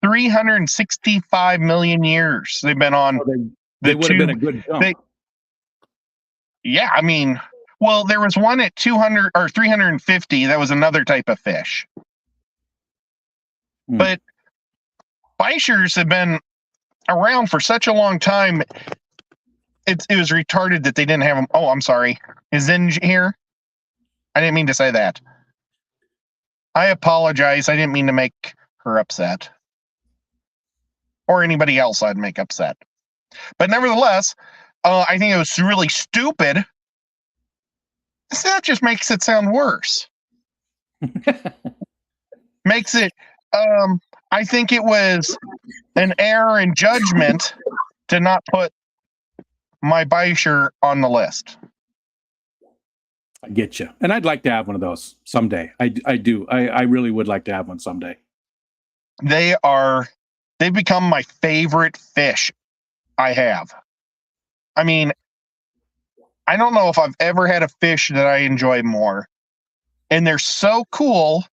365 million years they've been on. They would have been a good jump. Yeah, I mean, well, there was one at 200 or 350. That was another type of fish. But Beischers have been around for such a long time. It was retarded that they didn't have them. Oh, I'm sorry. Is Zinj here? I didn't mean to say that. I apologize. I didn't mean to make her upset. Or anybody else I'd make upset. But nevertheless, I think it was really stupid. So that just makes it sound worse. Makes it, I think it was an error in judgment to not put my Beischer on the list. I get you. And I'd like to have one of those someday. I do. I really would like to have one someday. They've become my favorite fish I have. I mean, I don't know if I've ever had a fish that I enjoy more. And they're so cool.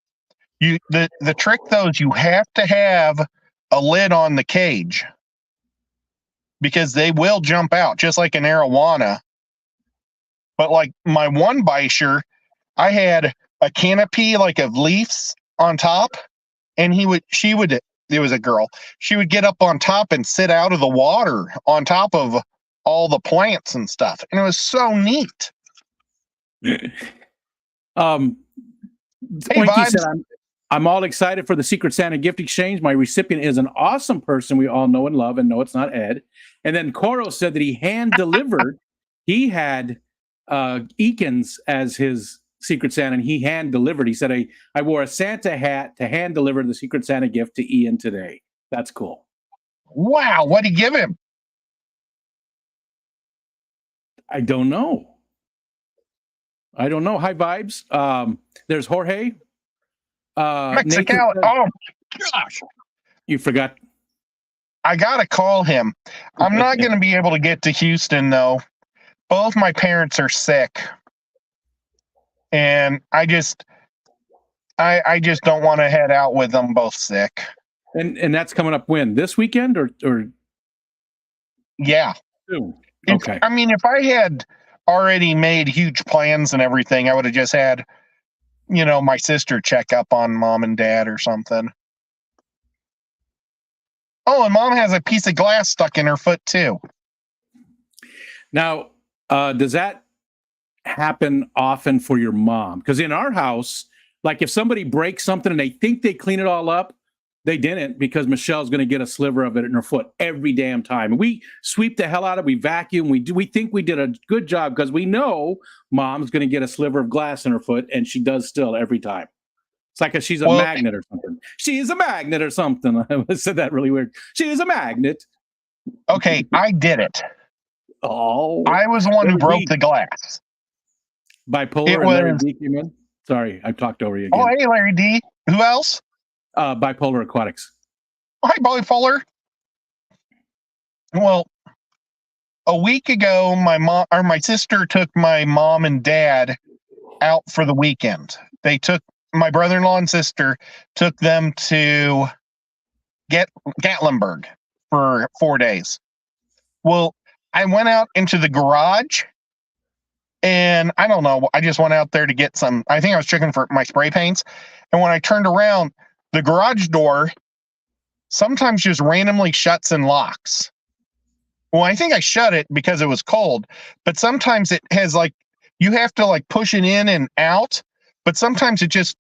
The trick though is you have to have a lid on the cage because they will jump out just like an arowana. But like my one Beischer, I had a canopy like of leaves on top, and it was a girl. She would get up on top and sit out of the water on top of all the plants and stuff. And it was so neat. Hey, Vibes. Said, I'm all excited for the Secret Santa gift exchange. My recipient is an awesome person we all know and love, and no, it's not Ed. And then Coro said that he hand delivered. He had Eakins as his Secret Santa, and he hand delivered. He said, I wore a Santa hat to hand deliver the Secret Santa gift to Ian today. That's cool. Wow. What'd he give him? I don't know. Hi, Vibes. There's Jorge. Mexical. Oh, gosh. You forgot. I got to call him. I'm not going to be able to get to Houston, though. Both my parents are sick. And I just don't want to head out with them both sick. And that's coming up when? This weekend or yeah. Soon. Okay. I mean, if I had already made huge plans and everything, I would have just had, my sister check up on mom and dad or something. Oh, and mom has a piece of glass stuck in her foot too. Now, does that happen often for your mom? Because in our house, like if somebody breaks something and they think they clean it all up, They didn't, because Michelle's going to get a sliver of it in her foot every damn time. We sweep the hell out of it. We vacuum. We think we did a good job because we know Mom's going to get a sliver of glass in her foot, and she does still every time. It's like she's a magnet or something. She is a magnet or something. I said that really weird. She is a magnet. Okay, I did it. Oh, I was the one who broke the glass. Bipolar and Larry D came in. Sorry, I talked over you again. Oh, hey, Larry D. Who else? Bipolar Aquatics. Hi, Bipolar. Well, a week ago, my sister took my mom and dad out for the weekend. They took my brother-in-law and sister took them to Gatlinburg for 4 days. Well, I went out into the garage, and I don't know. I just went out there to get some. I think I was checking for my spray paints, and when I turned around, the garage door sometimes just randomly shuts and locks. Well, I think I shut it because it was cold, but sometimes it has you have to push it in and out, but sometimes it just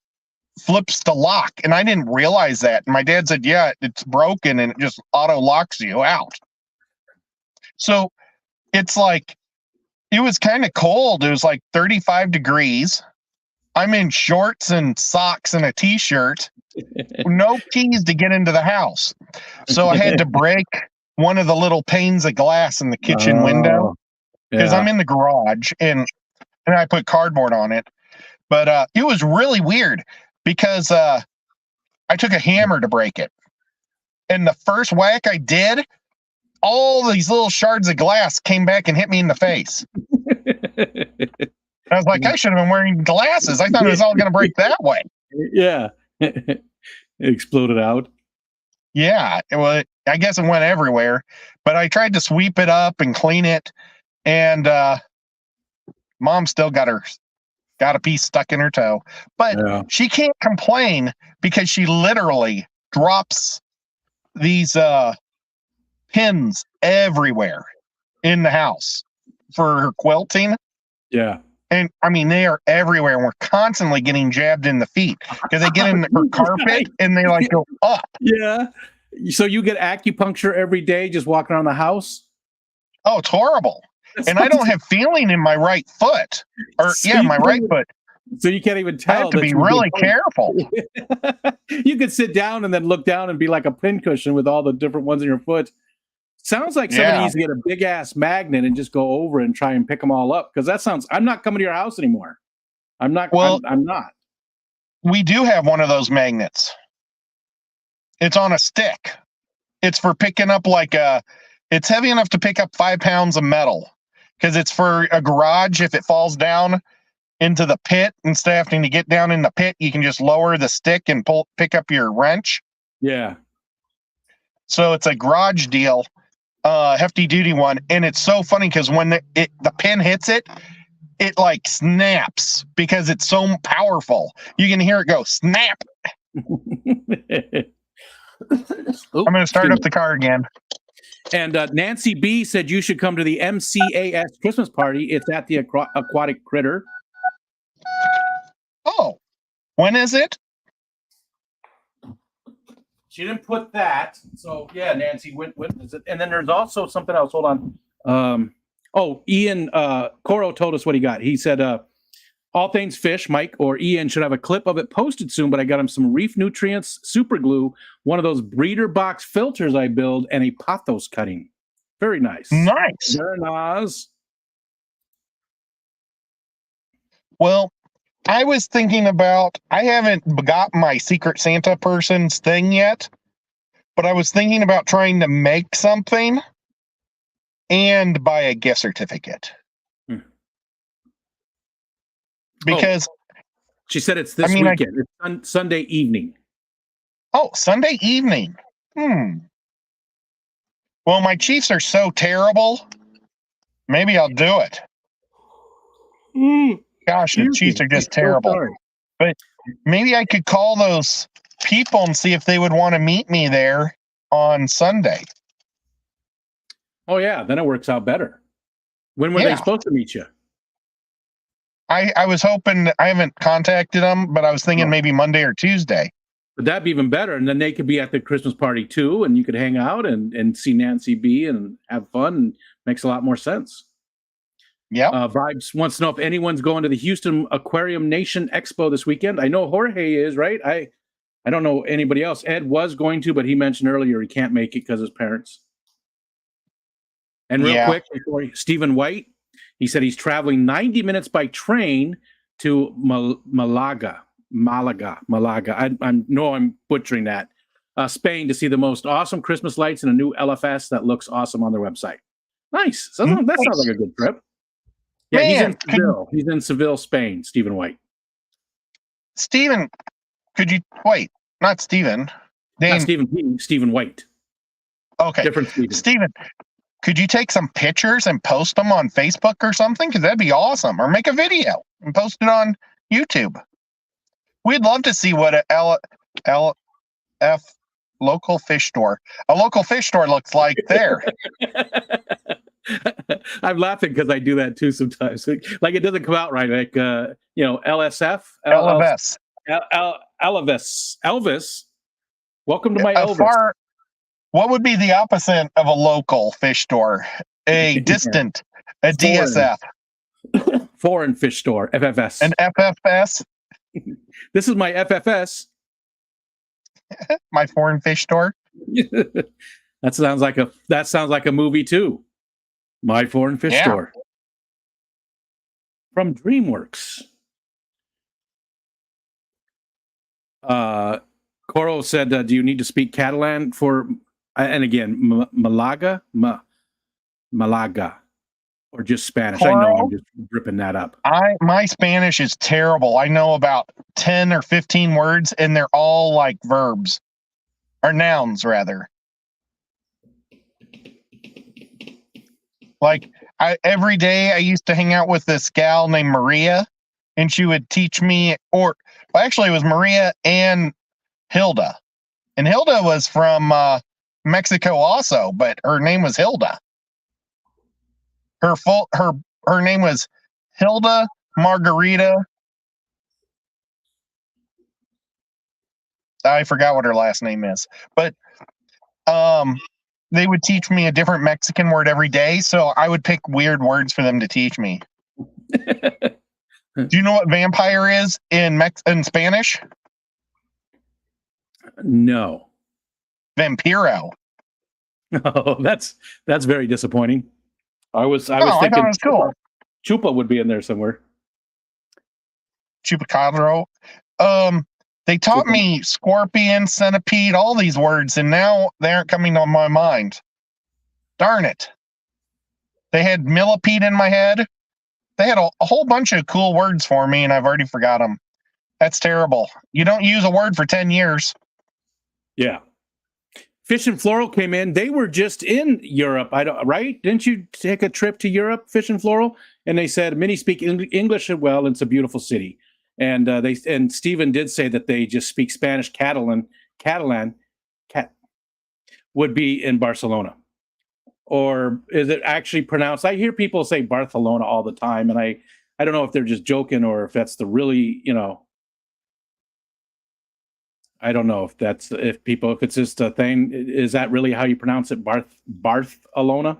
flips the lock. And I didn't realize that. And my dad said, yeah, it's broken and it just auto locks you out. So it's it was kind of cold. It was 35 degrees. I'm in shorts and socks and a t-shirt. No keys to get into the house. So I had to break one of the little panes of glass in the kitchen window because I'm in the garage and I put cardboard on it. But it was really weird because I took a hammer to break it. And the first whack I did, all these little shards of glass came back and hit me in the face. I was like, I should have been wearing glasses. I thought it was all going to break that way. Yeah. It exploded out. Yeah. Well, I guess it went everywhere, but I tried to sweep it up and clean it. And Mom still got a piece stuck in her toe, but she can't complain because she literally drops these pins everywhere in the house for her quilting. Yeah. And I mean, they are everywhere. And we're constantly getting jabbed in the feet because they get in her carpet and they go up. Yeah. So you get acupuncture every day just walking around the house? Oh, it's horrible. And I don't have feeling in my right foot. My right foot. So you can't even tell. I have to be really careful. You could sit down and then look down and be like a pincushion with all the different ones in your foot. Sounds like somebody needs to get a big ass magnet and just go over and try and pick them all up. Because I'm not coming to your house anymore. I'm not. Well, I'm not. We do have one of those magnets. It's on a stick. It's for picking up it's heavy enough to pick up 5 pounds of metal because it's for a garage. If it falls down into the pit, instead of having to get down in the pit, you can just lower the stick and pick up your wrench. Yeah. So it's a garage deal. Hefty duty one, and it's so funny because when the pin hits it snaps because it's so powerful. You can hear it go snap. I'm going to start up the car again. And Nancy B said you should come to the MCAS Christmas party. It's at the Aquatic Critter. Oh, when is it? She didn't put that. So, yeah, Nancy, when is it? And then there's also something else. Hold on. Ian Coro told us what he got. He said, all things fish, Mike or Ian should have a clip of it posted soon, but I got him some Reef Nutrients super glue, one of those breeder box filters I build, and a pothos cutting. Very nice. Nice. Very nice. Well, I was thinking about, I haven't got my Secret Santa person's thing yet, but I was thinking about trying to make something and buy a gift certificate. Because she said it's this weekend. It's Sunday evening. Oh, Sunday evening. Well, my Chiefs are so terrible. Maybe I'll do it. Gosh, the Chiefs are just terrible. But maybe I could call those people and see if they would want to meet me there on Sunday. Oh, yeah. Then it works out better. When were they supposed to meet you? I was hoping, I haven't contacted them, but I was thinking maybe Monday or Tuesday. But that'd be even better. And then they could be at the Christmas party too, and you could hang out and see Nancy B and have fun. And makes a lot more sense. Yeah. Vibes wants to know if anyone's going to the Houston Aquarium Nation Expo this weekend. I know Jorge is, right? I don't know anybody else. Ed was going to, but he mentioned earlier he can't make it because of his parents. And real quick, before Stephen White, he said he's traveling 90 minutes by train to Malaga. I know I'm butchering that. Spain, to see the most awesome Christmas lights and a new LFS that looks awesome on their website. Nice. So that sounds like a good trip. Yeah, man, he's in Seville. He's in Seville, Spain. Stephen White. Stephen, could you wait? Not Stephen. Not Stephen. Stephen White. Okay. Different Stephen, could you take some pictures and post them on Facebook or something? Because that'd be awesome. Or make a video and post it on YouTube. We'd love to see what a LF local fish store, a local fish store looks like there. I'm laughing because I do that too sometimes. Like it doesn't come out right. Like LSF, LFS, Elvis. Welcome to my Elvis. What would be the opposite of a local fish store? A distant, a DSF. Foreign fish store, FFS. An FFS. This is my FFS. My foreign fish store. That sounds like a movie too. My Foreign Fish Store. From DreamWorks. Coro said, do you need to speak Catalan for, and again, Malaga, or just Spanish? Coro, I know I'm just ripping that up. My Spanish is terrible. I know about 10 or 15 words, and they're all like verbs, or nouns, rather. Like every day I used to hang out with this gal named Maria, and she would teach me, actually it was Maria and Hilda. And Hilda was from Mexico also, but her name was Hilda. Her name was Hilda Margarita. I forgot what her last name is, but they would teach me a different Mexican word every day, so I would pick weird words for them to teach me. Do you know what vampire is in Spanish? No. Vampiro. Oh, that's very disappointing. I was thinking it was cool. Chupa would be in there somewhere. Chupacabra. They taught me scorpion, centipede, all these words, and now they aren't coming to my mind. Darn it. They had millipede in my head. They had a whole bunch of cool words for me, and I've already forgot them. That's terrible. You don't use a word for 10 years. Yeah. Fish and Floral came in. They were just in Europe, right? Didn't you take a trip to Europe, Fish and Floral? And they said, many speak English well, and it's a beautiful city. And Stephen did say that they just speak Spanish. Catalan would be in Barcelona, or is it actually pronounced? I hear people say Barcelona all the time, and I don't know if they're just joking or if that's the really, I don't know if it's just a thing. Is that really how you pronounce it? Barcelona.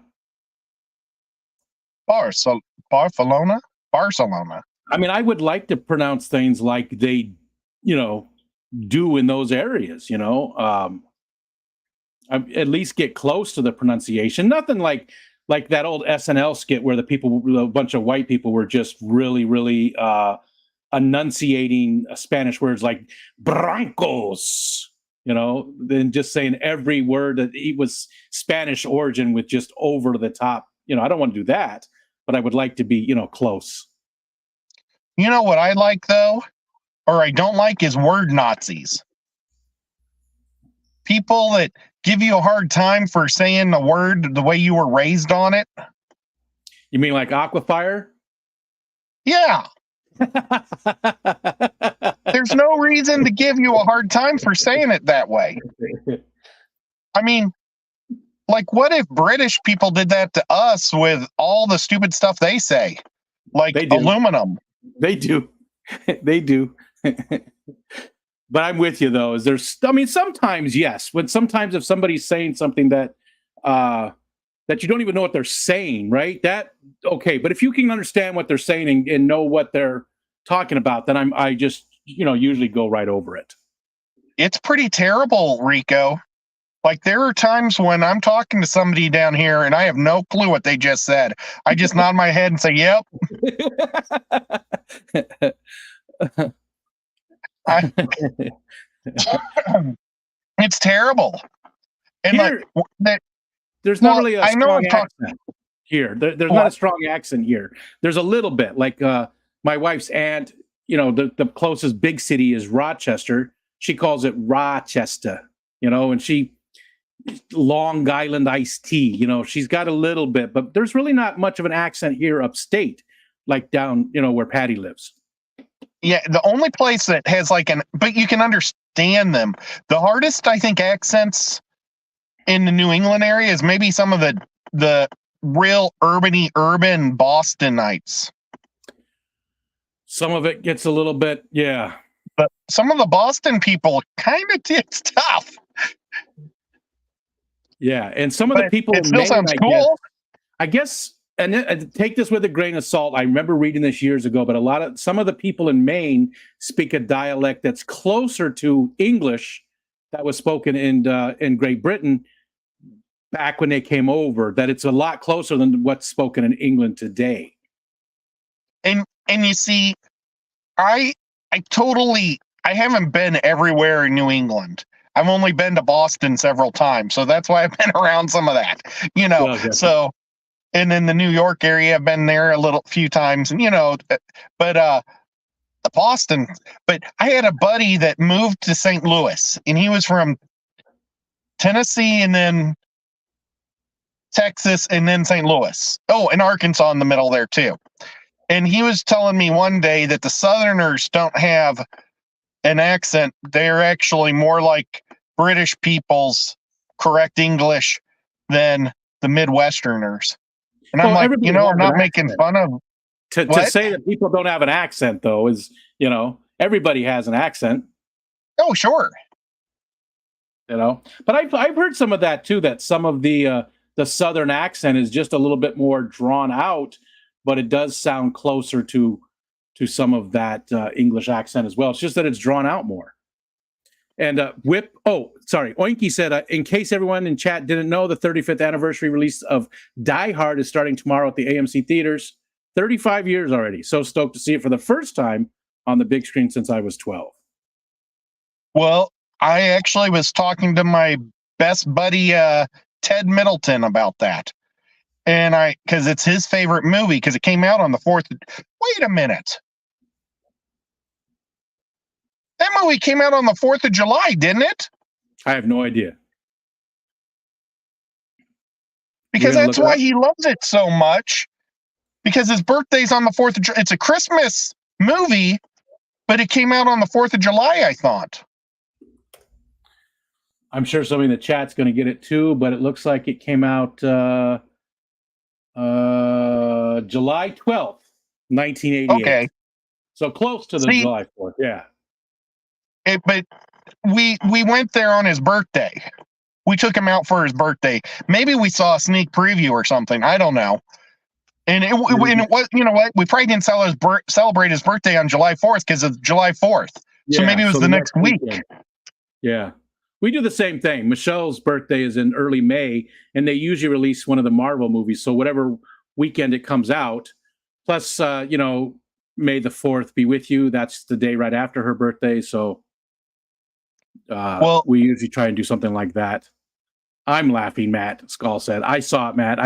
Barcelona. I mean, I would like to pronounce things like they, do in those areas, at least get close to the pronunciation. Nothing like that old SNL skit where a bunch of white people were just really, really enunciating Spanish words like brancos, then just saying every word that it was Spanish origin with just over the top. I don't want to do that, but I would like to be, close. You know what I like, though, or I don't like, is word Nazis. People that give you a hard time for saying the word the way you were raised on it. You mean like Aquafire? Yeah. There's no reason to give you a hard time for saying it that way. I mean, like, what if British people did that to us with all the stupid stuff they say? Like aluminum. They do. They do. But I'm with you though. Is there's, I mean, sometimes yes. Sometimes if somebody's saying something that that you don't even know what they're saying, right? That okay. But if you can understand what they're saying and know what they're talking about, then I just usually go right over it. It's pretty terrible, Rico. Like there are times when I'm talking to somebody down here and I have no clue what they just said. I just nod my head and say, "Yep." It's terrible. And Here, that, there's not well, really a I know strong I've talked. accent here. There's not a What? strong accent here. There's a little bit. Like my wife's aunt, the closest big city is Rochester. She calls it Rochester, and she Long Island iced tea. She's got a little bit, but there's really not much of an accent here upstate, like down, where Patty lives. Yeah, the only place that has but you can understand them. The hardest, I think, accents in the New England area is maybe some of the real urban Bostonites. Some of it gets a little bit, yeah. But some of the Boston people kind of it's tough. Yeah, and some of the people it still Maine, sounds cool. I guess, and take this with a grain of salt. I remember reading this years ago, but some of the people in Maine speak a dialect that's closer to English that was spoken in Great Britain back when they came over. That it's a lot closer than what's spoken in England today. And you see, I haven't been everywhere in New England. I've only been to Boston several times, so that's why I've been around some of that, So, and in the New York area, I've been there a few times, but Boston. But I had a buddy that moved to St. Louis, and he was from Tennessee, and then Texas, and then St. Louis. Oh, and Arkansas in the middle there too. And he was telling me one day that the Southerners don't have an accent. They're actually more like British people's correct English than the Midwesterners. And I'm like, I'm not making fun of. To say that people don't have an accent, though, is, everybody has an accent. Oh, sure. But I've heard some of that too. That some of the Southern accent is just a little bit more drawn out, but it does sound closer to some of that English accent as well. It's just that it's drawn out more. And Oinky said, in case everyone in chat didn't know, the 35th anniversary release of Die Hard is starting tomorrow at the AMC theaters. 35 years already. So stoked to see it for the first time on the big screen since I was 12. Well, I actually was talking to my best buddy, Ted Middleton, about that. And because it's his favorite movie, because it came out on the 4th. Wait a minute. That movie came out on the 4th of July, didn't it? I have no idea. Because that's why he loves it so much. Because his birthday's on the 4th of July. It's a Christmas movie, but it came out on the 4th of July, I thought. I'm sure somebody in the chat's going to get it too, but it looks like it came out July 12th, 1988. Okay. So close to the July 4th, yeah. But we went there on his birthday. We took him out for his birthday. Maybe we saw a sneak preview or something. I don't know. And it was, we probably didn't celebrate his birthday on July 4th because it's July 4th. So maybe it was the next week. Yeah. We do the same thing. Michelle's birthday is in early May, and they usually release one of the Marvel movies. So whatever weekend it comes out, plus, May the 4th be with you. That's the day right after her birthday. So we usually try and do something like that. I'm laughing, Matt Skull said. I saw it, Matt.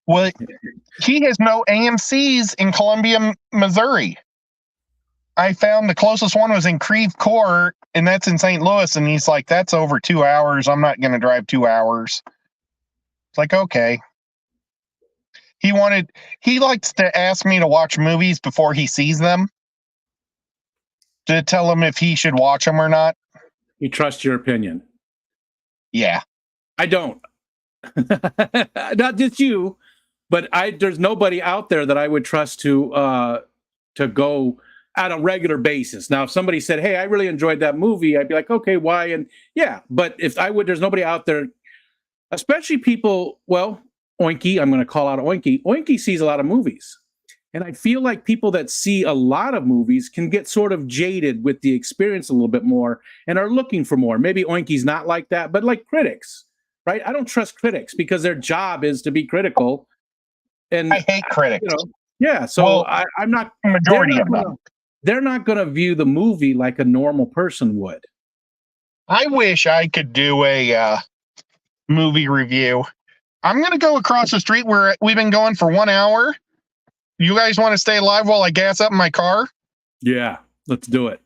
Well, he has no AMCs in Columbia, Missouri. I found the closest one was in Creve Coeur, and that's in St. Louis. And he's like, that's over 2 hours. I'm not going to drive 2 hours. It's like, okay. He likes to ask me to watch movies before he sees them, to tell him if he should watch them or not. You trust your opinion. Yeah. I don't. Not just you, but there's nobody out there that I would trust to go on a regular basis. Now, if somebody said, "Hey, I really enjoyed that movie," I'd be like, "Okay, why?" And yeah, but if I would, there's nobody out there, especially people. Well, Oinky, I'm going to call out Oinky. Oinky sees a lot of movies, and I feel like people that see a lot of movies can get sort of jaded with the experience a little bit more and are looking for more. Maybe Oinky's not like that, but like critics, right? I don't trust critics because their job is to be critical. And I hate critics. Yeah, so Well, I'm not. Majority of them. They're not going to view the movie like a normal person would. I wish I could do a movie review. I'm going to go across the street where we've been going for 1 hour. You guys want to stay alive while I gas up in my car? Yeah, let's do it.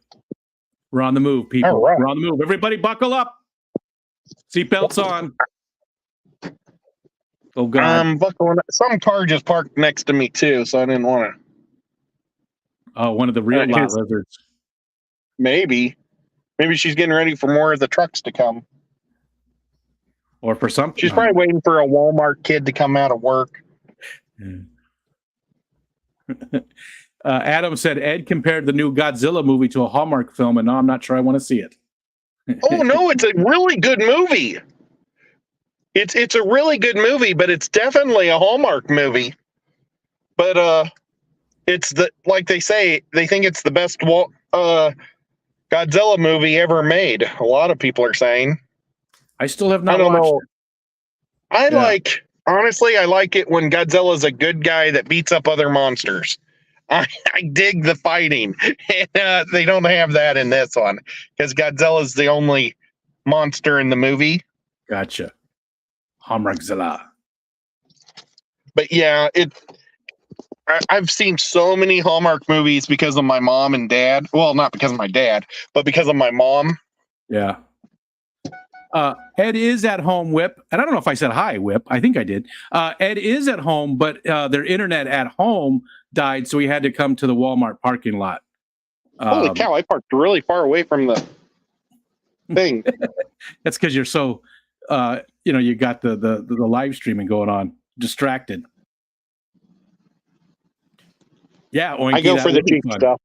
We're on the move, people. All right. We're on the move. Everybody buckle up. Seatbelts on. Oh, God. Buckling up. Some car just parked next to me, too, so I didn't want to. Oh, one of the real lot lizards. Maybe she's getting ready for more of the trucks to come. Or for something. She's probably waiting for a Walmart kid to come out of work. Adam said Ed compared the new Godzilla movie to a Hallmark film, and now I'm not sure I want to see it. Oh, no, it's a really good movie. It's a really good movie, but it's definitely a Hallmark movie. But it's like they say, they think it's the best Godzilla movie ever made. A lot of people are saying. I still have not watched it. Honestly, I like it when Godzilla's a good guy that beats up other monsters. I dig the fighting. And, they don't have that in this one because Godzilla's the only monster in the movie. Gotcha. Hallmarkzilla. But yeah, I've seen so many Hallmark movies because of my mom and dad. Well, not because of my dad, but because of my mom. Yeah. Ed is at home, Whip. And I don't know if I said hi, Whip. I think I did. Ed is at home, but their internet at home died, so he had to come to the Walmart parking lot. Holy cow, I parked really far away from the thing. That's because you're so, you got the live streaming going on. Distracted. Yeah, Oinky, I go for the cheap stuff.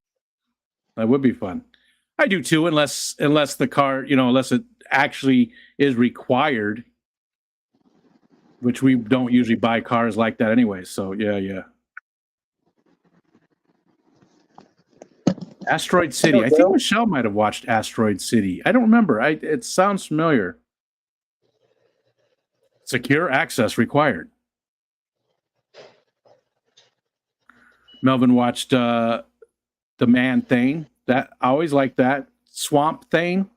That would be fun. I do too, unless the car, unless it actually is required, which we don't usually buy cars like that anyway. So yeah. Asteroid City. I think Michelle might have watched Asteroid City. I don't remember. It sounds familiar. Secure access required. Melvin watched The Man Thing. That I always like that. Swamp Thing.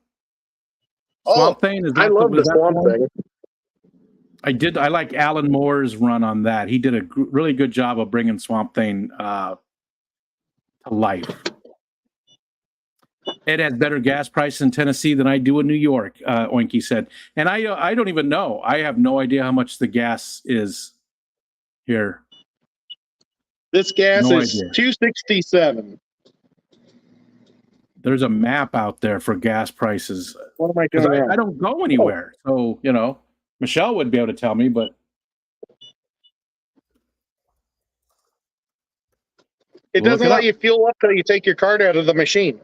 Swamp Thing. I love the Swamp Thing. I like Alan Moore's run on that. He did a really good job of bringing Swamp Thing to life. It has better gas prices in Tennessee than I do in New York, Oinky said. And I don't even know. I have no idea how much the gas is here. This gas is $2.67. There's a map out there for gas prices. What am I doing? I don't go anywhere. So, Michelle would be able to tell me, but it doesn't let you fuel up till you take your card out of the machine.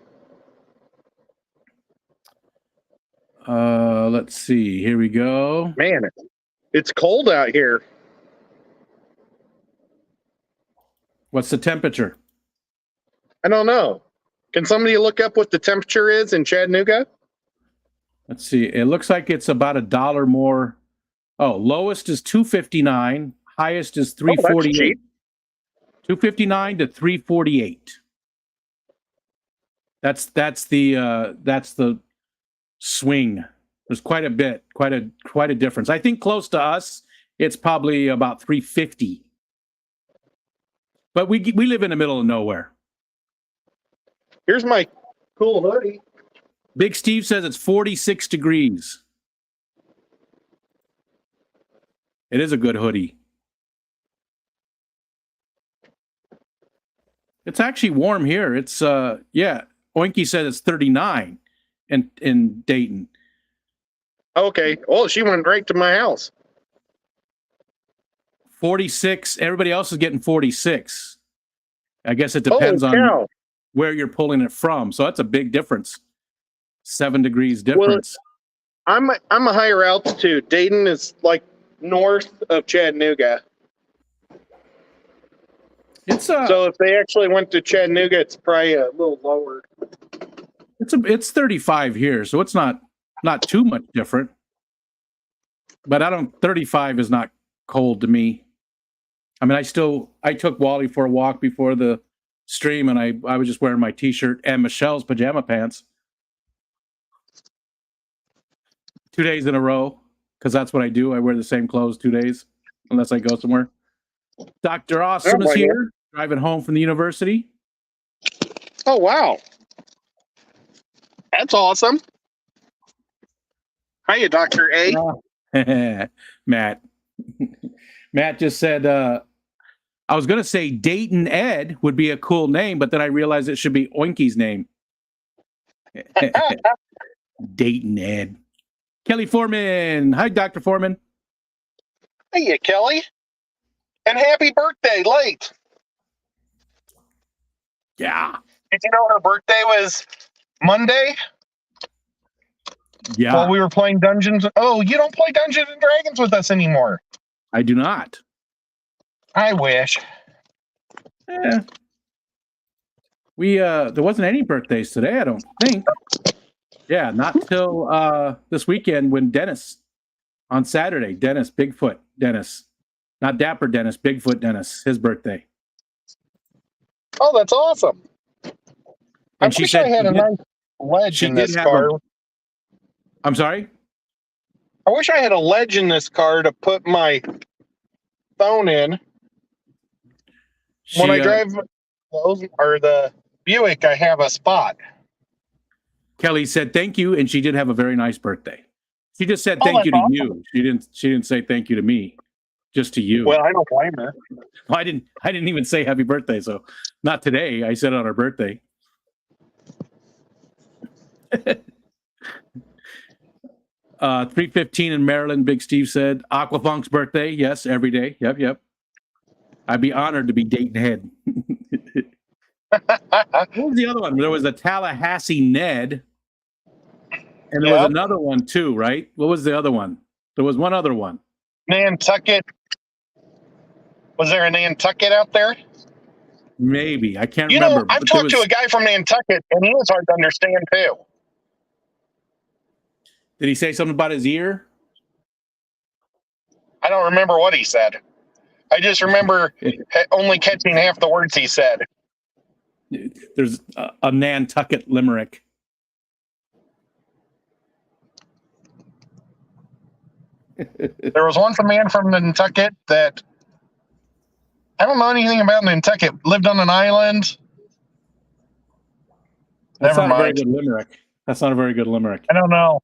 Let's see. Here we go. Man, it's cold out here. What's the temperature? I don't know. Can somebody look up what the temperature is in Chattanooga? Let's see. It looks like it's about $1 more. Oh, lowest is $2.59. Highest is $3.48. $2.59 to $3.48. That's the swing. There's quite a bit, quite a difference. I think close to us, it's probably about $3.50. But we live in the middle of nowhere. Here's my cool hoodie. Big Steve says it's 46 degrees. It is a good hoodie. It's actually warm here. It's Oinky said it's 39 in Dayton. Okay. Oh, she went right to my house. 46. Everybody else is getting 46. I guess it depends on where you're pulling it from. So that's a big difference. 7 degrees difference. I'm a higher altitude. Dayton is like north of Chattanooga. It's so if they actually went to Chattanooga, it's probably a little lower. It's 35 here, so it's not too much different. But 35 is not cold to me. I mean, I took Wally for a walk before the stream, and I was just wearing my t-shirt and Michelle's pajama pants 2 days in a row, because that's what I do. I wear the same clothes 2 days unless I go somewhere. Dr. Awesome is here, driving home from the university. Oh, wow. That's awesome. Hiya, Dr. A. Matt. Matt just said, I was going to say Dayton Ed would be a cool name, but then I realized it should be Oinky's name. Dayton Ed. Kelly Foreman. Hi, Dr. Foreman. Hiya, Kelly. And happy birthday, late. Yeah. Did you know her birthday was Monday? Yeah. While we were playing Dungeons. Oh, you don't play Dungeons and Dragons with us anymore. I do not. I wish. Yeah. There wasn't any birthdays today, I don't think. Yeah, not till this weekend when Dennis, on Saturday, Dennis, Bigfoot Dennis. Not Dapper Dennis, Bigfoot Dennis, his birthday. Oh, that's awesome. And she said I had a nice ledge in this car. I'm sorry? I wish I had a ledge in this car to put my phone in. When I drive the Buick, I have a spot. Kelly said thank you, and she did have a very nice birthday. She just said thank you to you. She didn't say thank you to me, just to you. Well, I don't blame her. Well, I didn't even say happy birthday, so not today. I said on her birthday. 3:15 in Maryland, Big Steve said. Aquafunk's birthday, yes, every day. Yep. I'd be honored to be Dayton Head. What was the other one? There was a Tallahassee Ned. And there was another one too, right? What was the other one? There was one other one. Nantucket. Was there a Nantucket out there? Maybe. I can't remember. I've talked to a guy from Nantucket, and he was hard to understand too. Did he say something about his ear? I don't remember what he said. I just remember only catching half the words he said. There's a Nantucket limerick. There was once a man from Nantucket that I don't know anything about Nantucket. Lived on an island. That's not a very good limerick. That's not a very good limerick. I don't know.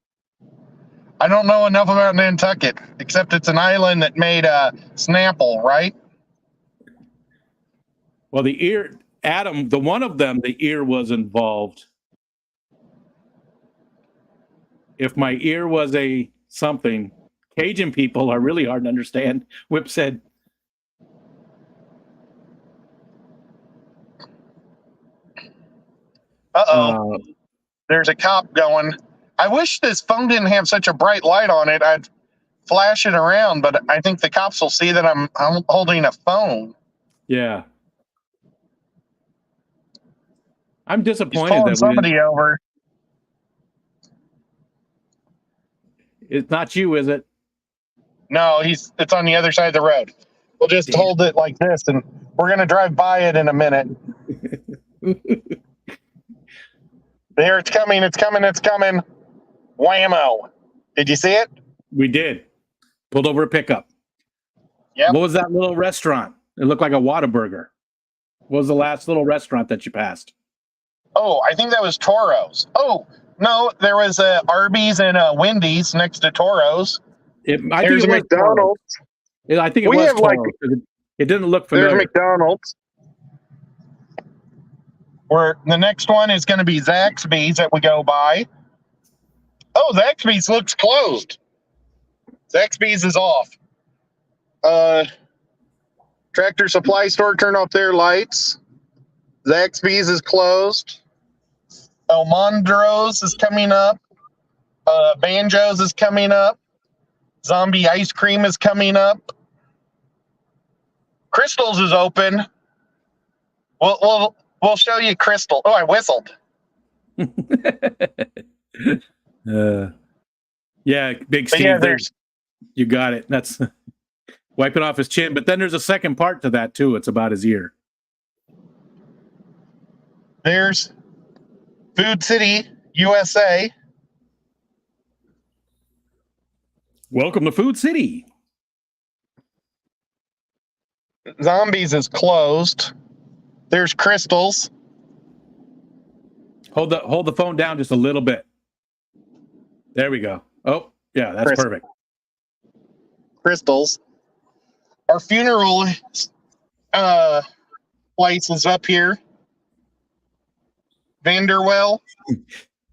I don't know enough about Nantucket, except it's an island that made Snapple, right? Well, the ear, Adam, the one of them, the ear was involved. If my ear was a something, Cajun people are really hard to understand. Whip said. Uh-oh. There's a cop going. I wish this phone didn't have such a bright light on it. I'd flash it around, but I think the cops will see that I'm holding a phone. Yeah. I'm disappointed He's pulling that somebody over. It's not you, is it? No, it's on the other side of the road. We'll just hold it like this, and we're going to drive by it in a minute. There, it's coming. Whammo. Did you see it? We did. Pulled over a pickup. Yeah. What was that little restaurant? It looked like a Whataburger. What was the last little restaurant that you passed? Oh, I think that was Toro's. Oh, no, there was a Arby's and a Wendy's next to Toro's. There's a McDonald's. I think it was Toro's. It didn't look familiar. There's McDonald's. Where the next one is going to be Zaxby's that we go by. Oh, Zaxby's looks closed. Zaxby's is off. Tractor Supply Store turned off their lights. Zaxby's is closed. El Mondros is coming up. Banjo's is coming up. Zombie Ice Cream is coming up. Crystal's is open. We'll show you Crystal. Oh, I whistled. Yeah, Big Steve. Yeah, you got it. That's wiping off his chin. But then there's a second part to that too. It's about his ear. There's Food City, USA. Welcome to Food City. Zombies is closed. There's Crystals. Hold the phone down just a little bit. There we go. Oh, yeah, that's perfect. Crystals. Our funeral place is up here. Vanderwell.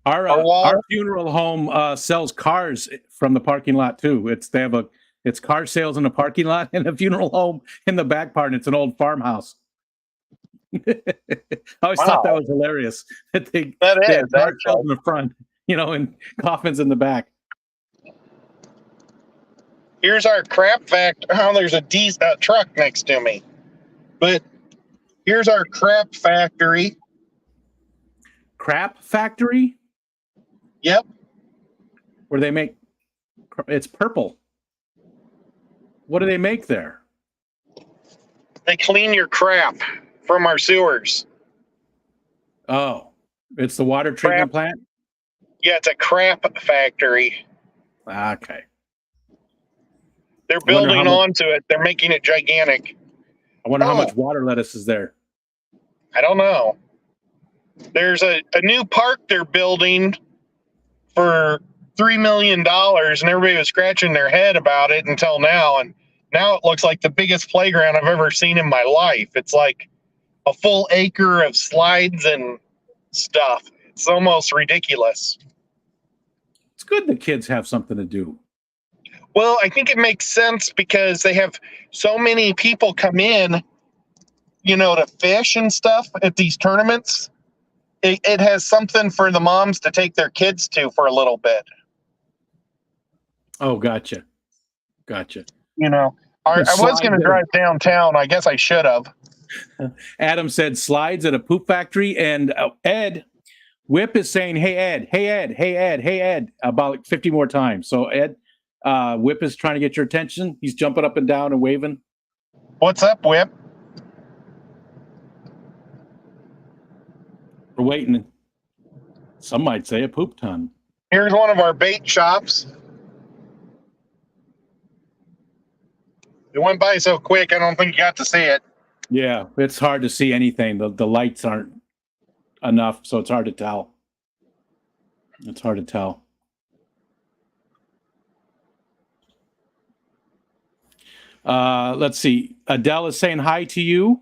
Our funeral home sells cars from the parking lot too. It's car sales in the parking lot and a funeral home in the back part. And it's an old farmhouse. I always thought that was hilarious. That they had car sales in the front, and coffins in the back. Here's our crap factory. Oh, there's a truck next to me. But here's our crap factory. Crap factory? Yep. Where they make, it's purple. What do they make there? They clean your crap from our sewers. Oh, it's the water treatment plant? Yeah, it's a crap factory. Okay. They're building onto it. They're making it gigantic. I wonder how much water lettuce is there. I don't know. There's a new park they're building for $3 million, and everybody was scratching their head about it until now. And now it looks like the biggest playground I've ever seen in my life. It's like a full acre of slides and stuff. It's almost ridiculous. It's good the kids have something to do. Well, I think it makes sense because they have so many people come in, to fish and stuff at these tournaments. It has something for the moms to take their kids to for a little bit. Oh, gotcha. I was going to drive downtown. I guess I should have. Adam said slides at a poop factory. And Ed, Whip is saying, hey, Ed, about 50 more times. So, Ed, Whip is trying to get your attention. He's jumping up and down and waving. What's up, Whip? We're waiting. Some might say a poop ton. Here's one of our bait shops. It went by so quick, I don't think you got to see it. Yeah, it's hard to see anything. The lights aren't enough, so it's hard to tell. Let's see. Adele is saying hi to you.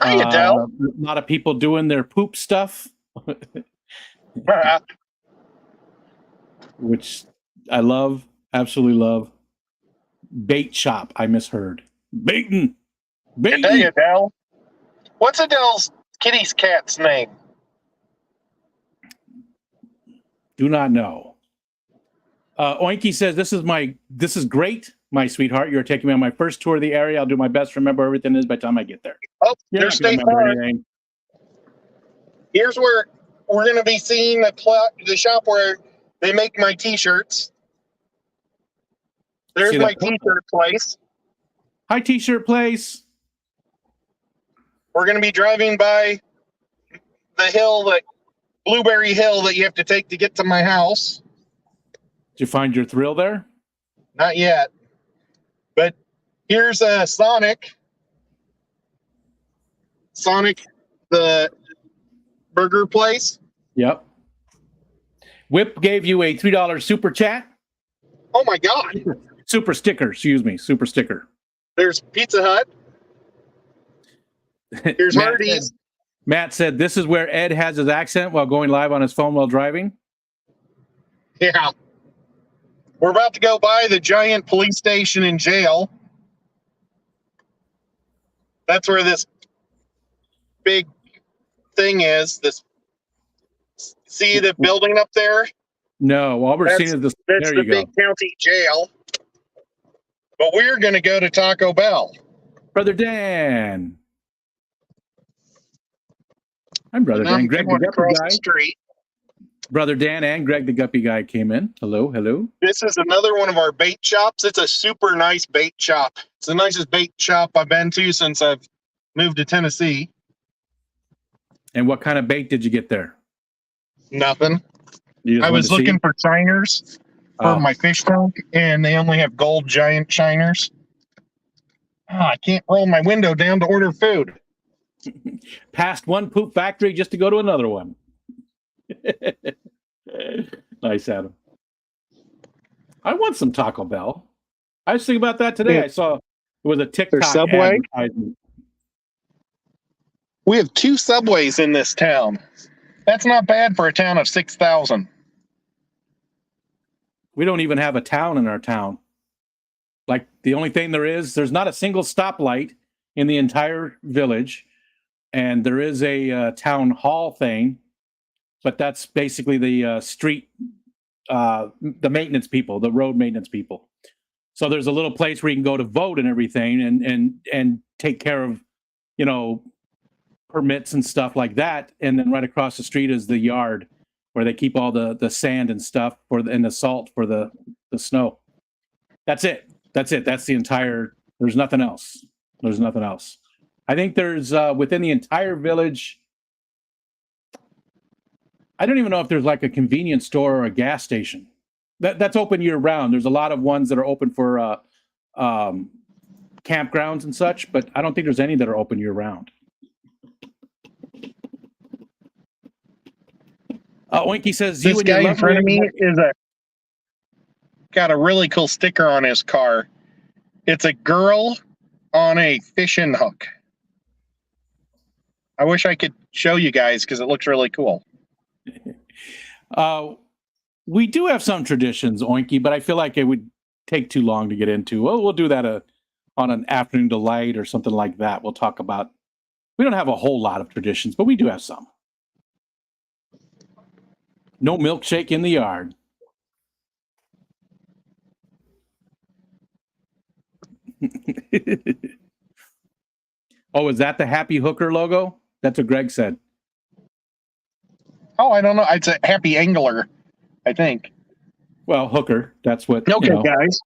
Hi, Adele. A lot of people doing their poop stuff, which I love, absolutely love. Bait shop, I misheard. Baiting. Hey, Adele. What's Adele's kitty's cat's name? Do not know. Oinky says, this is great, my sweetheart. You're taking me on my first tour of the area. I'll do my best to remember everything is by the time I get there. Oh, there's State Farm. Here's where we're going to be seeing the shop where they make my t-shirts. There's my t-shirt place. Hi, t-shirt place. We're going to be driving by the Blueberry Hill that you have to take to get to my house. Did you find your thrill there? Not yet. But here's Sonic. Sonic, the burger place. Yep. Whip gave you a $3 super chat. Oh, my God. Super sticker. Super sticker. There's Pizza Hut. Here's Hardee's. Matt said, this is where Ed has his accent while going live on his phone while driving. Yeah. We're about to go by the giant police station and jail. That's where this big thing is this. See the building up there? No, all we're seeing is this. That's There the you go. big county jail. But we're going to go to Taco Bell. Brother Dan. I'm Brother And I'm Dan. Greg the going Guppy across guy. the street. Brother Dan and Greg the Guppy guy came in. Hello, hello. This is another one of our bait shops. It's a super nice bait shop. It's the nicest bait shop I've been to since I've moved to Tennessee. And what kind of bait did you get there? Nothing. You just I wanted was to see? looking for shiners for my fish tank, and they only have gold giant shiners. I can't roll my window down to order food. Past one poop factory just to go to another one. Nice, Adam. I want some Taco Bell. I was thinking about that today. Yeah. I saw it was a TikTok Subway? advertisement. We have 2 Subways in this town. That's not bad for a town of 6,000. We don't even have a town in our town. Like, the only thing there's not a single stoplight in the entire village, and there is a town hall thing, but that's basically the street, the maintenance people, the road maintenance people. So there's a little place where you can go to vote and everything, and take care of, permits and stuff like that. And then right across the street is the yard where they keep all the sand and stuff and the salt for the snow. That's it. That's the entire. There's nothing else. I think there's within the entire village. I don't even know if there's like a convenience store or a gas station that's open year round. There's a lot of ones that are open for campgrounds and such, but I don't think there's any that are open year round. Oinky says This guy in front of me got a really cool sticker on his car. It's a girl on a fishing hook. I wish I could show you guys because it looks really cool. We do have some traditions, Oinky, but I feel like it would take too long to get into. Well, we'll do that on an afternoon delight or something like that. We'll talk about. We don't have a whole lot of traditions, but we do have some. No milkshake in the yard. Oh, is that the Happy Hooker logo? That's what Greg said. Oh, I don't know. It's a Happy Angler, I think. Well, hooker. That's what. Okay, guys.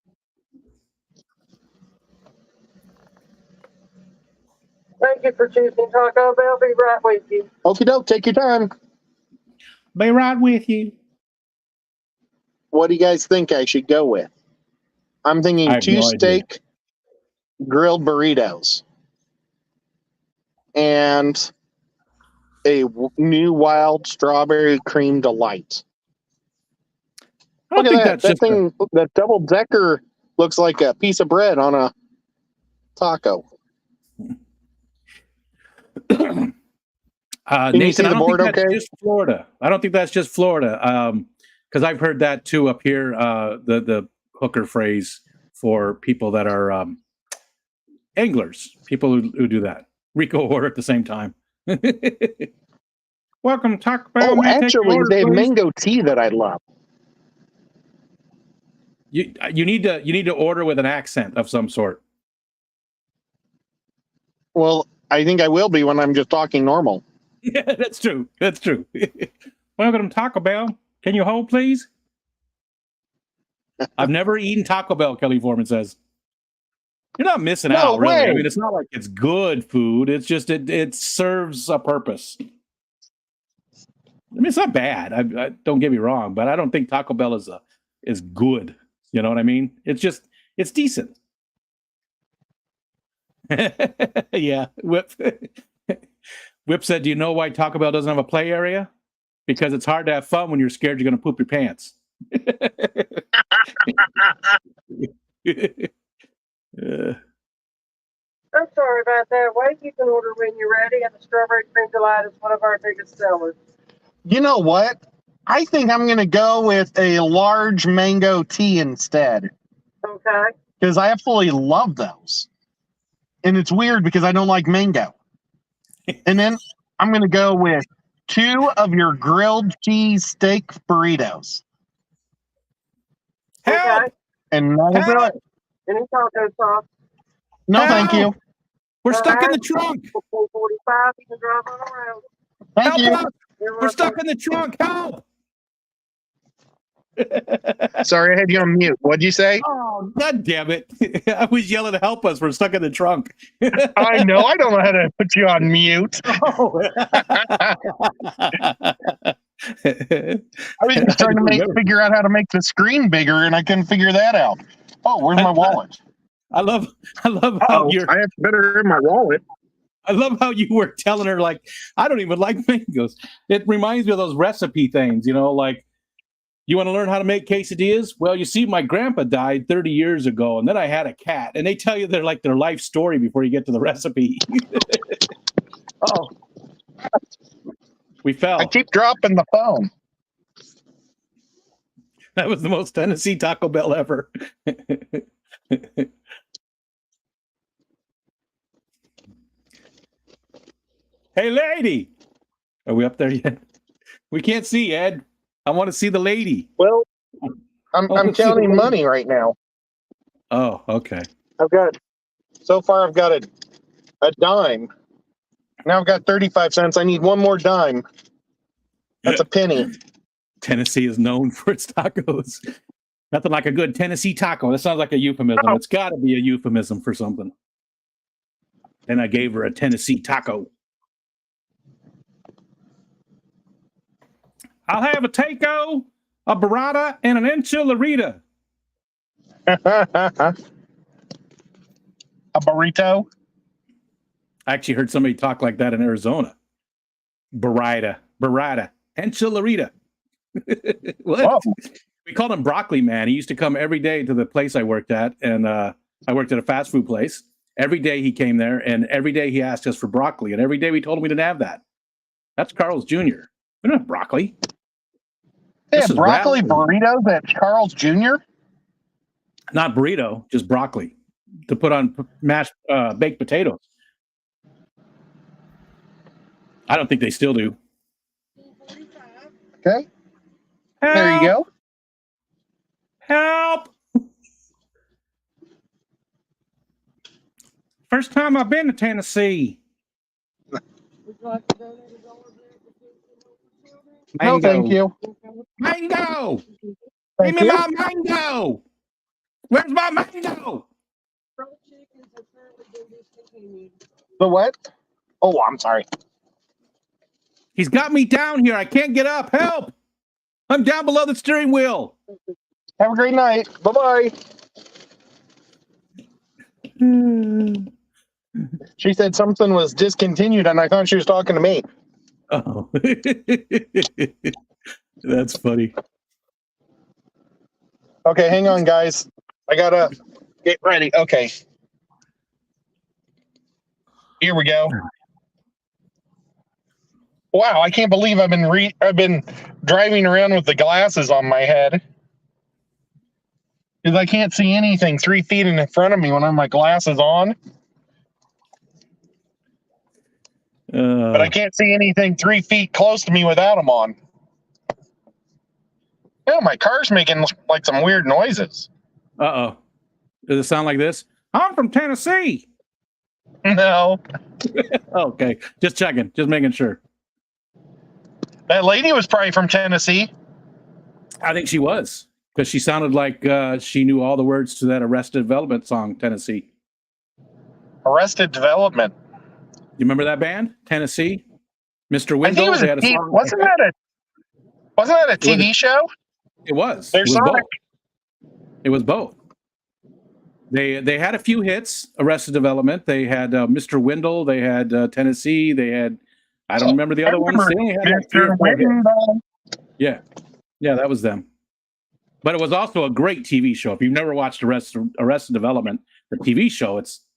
Thank you for choosing Taco Bell. Be right with you. Okie doke, take your time. Be right with you. What do you guys think I should go with? I'm thinking I have 2 no idea. steak grilled burritos and a new wild strawberry cream delight. I don't Look think at that. that's That just thing, that double decker looks like a piece of bread on a taco. Nathan, you see I the don't board think that's okay? just Florida. I don't think that's just Florida. Because I've heard that too up here. The hooker phrase for people that are anglers, people who do that. Rico order at the same time. Welcome, Taco Bell. Oh, May I take your actually, order, they have please? mango tea that I love. You need to order with an accent of some sort. Well, I think I will be when I'm just talking normal. Yeah, that's true. That's true. Welcome to Taco Bell. Can you hold, please? I've never eaten Taco Bell, Kelly Foreman says. You're not missing No out, really. way. I mean, it's not like it's good food. It's just it serves a purpose. I mean, it's not bad. I don't get me wrong, but I don't think Taco Bell is good. You know what I mean? It's decent. Yeah. Whip said, "Do you know why Taco Bell doesn't have a play area? Because it's hard to have fun when you're scared you're going to poop your pants." I'm sorry about that. Wait, you can order when you're ready, and the strawberry cream delight is one of our biggest sellers. You know what? I think I'm going to go with a large mango tea instead Okay. because I absolutely love those. And it's weird because I don't like mango. And then I'm going to go with 2 of your grilled cheese steak burritos. Help! Okay. And that'll do Help! it. Any taco sauce? No, thank you. Help! We're stuck in the trunk. 45, you can drive on around. Thank you. Help us! We're stuck in the trunk. Help! Sorry, I had you on mute. What'd you say? Oh, God damn it. I was yelling to help us. We're stuck in the trunk. I know. I don't know how to put you on mute. Oh. I was just trying to figure out how to make the screen bigger, and I couldn't figure that out. Oh, where's my wallet? I love how Oh, I have better in my wallet. I love how you were telling her, like, I don't even like mangoes. It reminds me of those recipe things, like, you want to learn how to make quesadillas? Well, you see, my grandpa died 30 years ago, and then I had a cat. And they tell you their life story before you get to the recipe. Oh, we fell. I keep dropping the phone. That was the most Tennessee Taco Bell ever. Hey, lady. Are we up there yet? We can't see, Ed. I want to see the lady. Well, I'm let's see the counting lady. money right now. Oh, okay. So far I've got a dime. Now I've got 35 cents. I need one more dime. That's a penny. Tennessee is known for its tacos. Nothing like a good Tennessee taco. That sounds like a euphemism. Oh. It's got to be a euphemism for something. And I gave her a Tennessee taco. I'll have a taco, a burrata, and an enchilarita. A burrito? I actually heard somebody talk like that in Arizona. Burrata, enchilarita. What? Oh. We called him Broccoli Man. He used to come every day to the place I worked at, and I worked at a fast food place. Every day he came there, and every day he asked us for broccoli, and every day we told him we didn't have that. That's Carl's Jr. We don't have broccoli. They This have is broccoli rattling. burritos at Carl's Jr.? Not burrito, just broccoli to put on mashed baked potatoes. I don't think they still do. Okay, there you go. Help! First time I've been to Tennessee. No, thank you. Mango! Give Thank me you. my mango! Where's my mango? The what? Oh, I'm sorry. He's got me down here. I can't get up. Help! I'm down below the steering wheel. Have a great night. Bye-bye. She said something was discontinued, and I thought she was talking to me. Oh. That's funny. Okay, hang on, guys. I gotta get ready. Okay. Here we go. Wow, I can't believe I've been driving around with the glasses on my head. Because I can't see anything 3 feet in front of me when I have my glasses on. But I can't see anything 3 feet close to me without them on. Yeah, my car's making like some weird noises. Uh-oh. Does it sound like this? I'm from Tennessee. No. Okay. Just checking. Just making sure. That lady was probably from Tennessee. I think she was. Because she sounded like she knew all the words to that Arrested Development song, Tennessee. Arrested Development. You remember that band? Tennessee? Mr. I think it Windows? was They had a song. wasn't that a TV show? It was. Their It was song. both. It was both. They had a few hits. Arrested Development. They had Mr. Wendell. They had Tennessee. They had. I don't remember the other ones. They only had like 3 or 4 hits. Wendell. Yeah, that was them. But it was also a great TV show. If you've never watched Arrested Development, the TV show, it's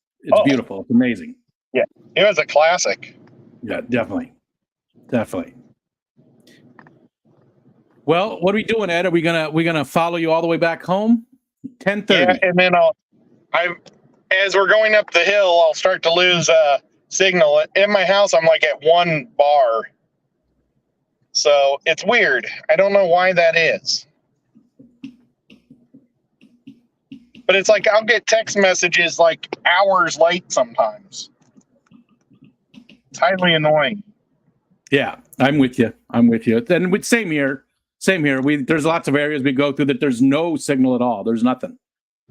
beautiful. It's amazing. Yeah, it was a classic. Yeah, definitely. Well, what are we doing, Ed? Are we gonna follow you all the way back home? 10:30. Yeah, and then as we're going up the hill, I'll start to lose signal. In my house, I'm like at 1 bar. So it's weird. I don't know why that is. But it's like I'll get text messages like hours late sometimes. It's highly annoying. Yeah, I'm with you. I'm with you. Then same here. Same here. There's lots of areas we go through that there's no signal at all. There's nothing.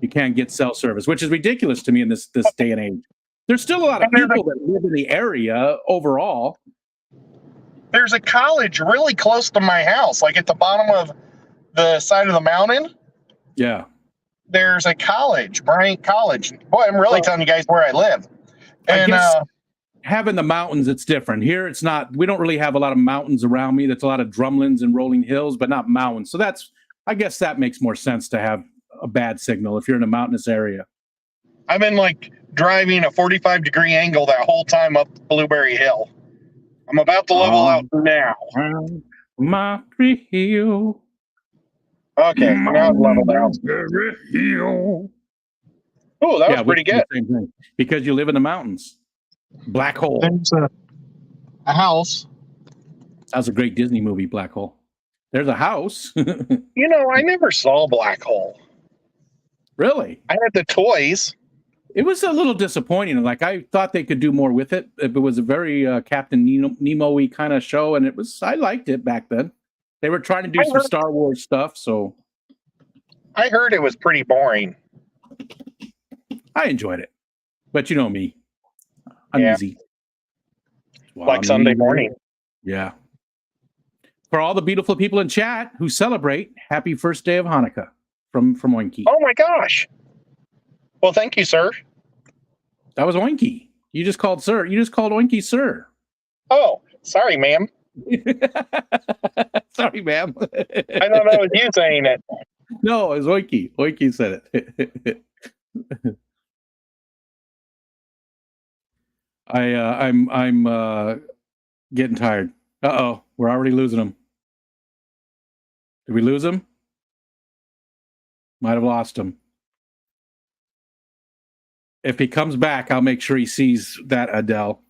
You can't get cell service, which is ridiculous to me in this day and age. There's still a lot of people that live in the area overall. There's a college really close to my house, like at the bottom of the side of the mountain. Yeah. There's a college, Bryant College. Boy, I'm really telling you guys where I live. And I guess having the mountains, it's different. Here, it's not. We don't really have a lot of mountains around me. That's a lot of drumlins and rolling hills, but not mountains. So I guess that makes more sense to have a bad signal if you're in a mountainous area. I've been like driving a 45-degree angle that whole time up Blueberry Hill. I'm about to level out now. My hill. Okay, now I've leveled out. Oh, that was pretty good. Same thing. Because you live in the mountains. Black Hole. There's a house. That's a great Disney movie, Black Hole. There's a house. You know, I never saw Black Hole. Really? I had the toys. It was a little disappointing. Like, I thought they could do more with it. It was a very Captain Nemo-y kind of show, and I liked it back then. They were trying to do some Star Wars stuff, so. I heard it was pretty boring. I enjoyed it. But you know me. I'm easy. Like Sunday morning. Yeah. For all the beautiful people in chat who celebrate, happy first day of Hanukkah from Oinky. Oh my gosh. Well, thank you, sir. That was Oinky. You just called sir. You just called Oinky sir. Oh, sorry, ma'am. Sorry, ma'am. I don't know if you saying it. No, it was Oinky. Oinky said it. I'm getting tired. Uh-oh, we're already losing him. Did we lose him? Might have lost him. If he comes back, I'll make sure he sees that, Adele.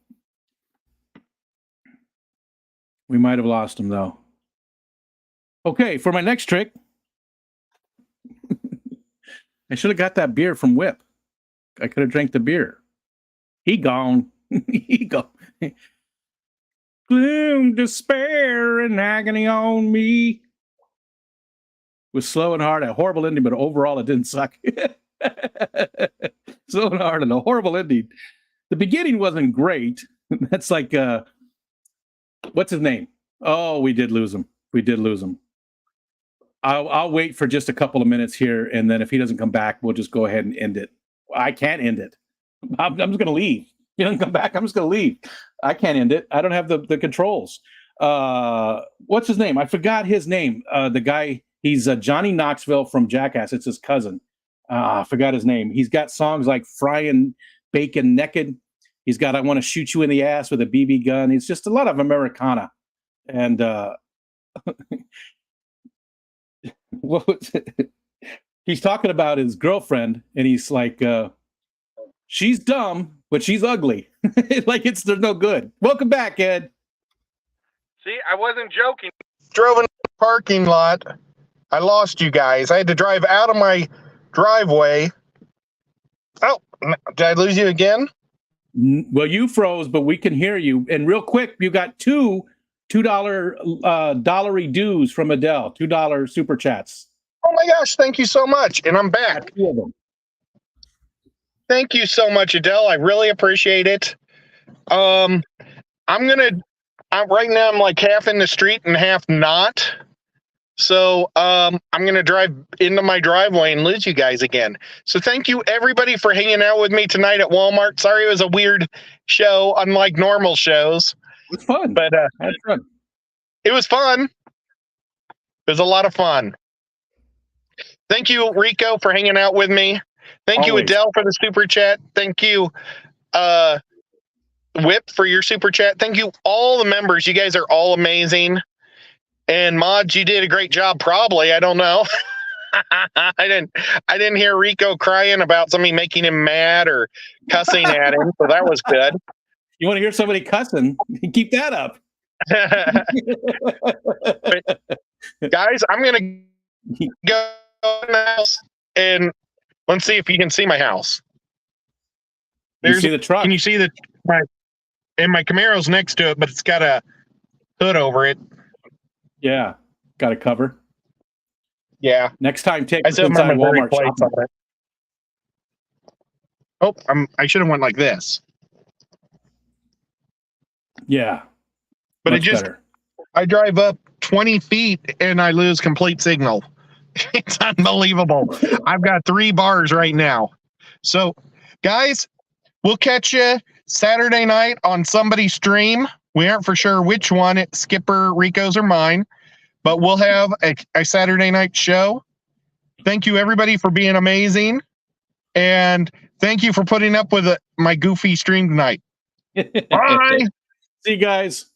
We might have lost him, though. Okay, for my next trick, I should have got that beer from Whip. I could have drank the beer. He gone. He gone. Gloom, despair, and agony on me. Was slow and hard, a horrible ending, but overall it didn't suck. Slow and hard and a horrible ending. The beginning wasn't great. That's like, what's his name? Oh, we did lose him. We did lose him. I'll wait for just a couple of minutes here, and then if he doesn't come back, we'll just go ahead and end it. I can't end it. I'm just going to leave. If he doesn't come back, I'm just going to leave. I can't end it. I don't have the controls. What's his name? I forgot his name. The guy, he's Johnny Knoxville from Jackass. It's his cousin. I forgot his name. He's got songs like Frying Bacon Naked. He's got I Want to Shoot You in the Ass with a BB gun. He's just a lot of Americana. And he's talking about his girlfriend, and he's like, she's dumb, but she's ugly. Like there's no good. Welcome back, Ed. See, I wasn't joking. Drove in the parking lot. I lost you guys. I had to drive out of my driveway. Oh, did I lose you again? Well, you froze, but we can hear you. And real quick, you got $2 dollary dues from Adele, $2 super chats. Oh my gosh, thank you so much. And I'm back. Thank you so much, Adele. I really appreciate it. Right now I'm like half in the street and half not. So I'm going to drive into my driveway and lose you guys again. So thank you, everybody, for hanging out with me tonight at Walmart. Sorry it was a weird show, unlike normal shows. It's fun. But it was fun. It was a lot of fun. Thank you, Rico, for hanging out with me. Thank you, Adele, for the super chat. Thank you, Whip, for your super chat. Thank you, all the members. You guys are all amazing. And Mods, you did a great job. Probably, I don't know. I didn't hear Rico crying about somebody making him mad or cussing at him, so that was good. You want to hear somebody cussing? Keep that up. Guys, I'm gonna go in the house and let's see if you can see my house. You see the truck? Can you see my Camaro's next to it, but it's got a hood over it. Yeah, got a cover. Yeah. Next time, take I us still inside remember Walmart plates shopping. on it. Oh, I should have went like this. Yeah, But much it just better. I drive up 20 feet and I lose complete signal. It's unbelievable. I've got 3 bars right now. So, guys, we'll catch you Saturday night on somebody's stream. We aren't for sure which one, it's Skipper, Rico's, or mine, but we'll have a Saturday night show. Thank you, everybody, for being amazing. And thank you for putting up with my goofy stream tonight. Bye. See you guys.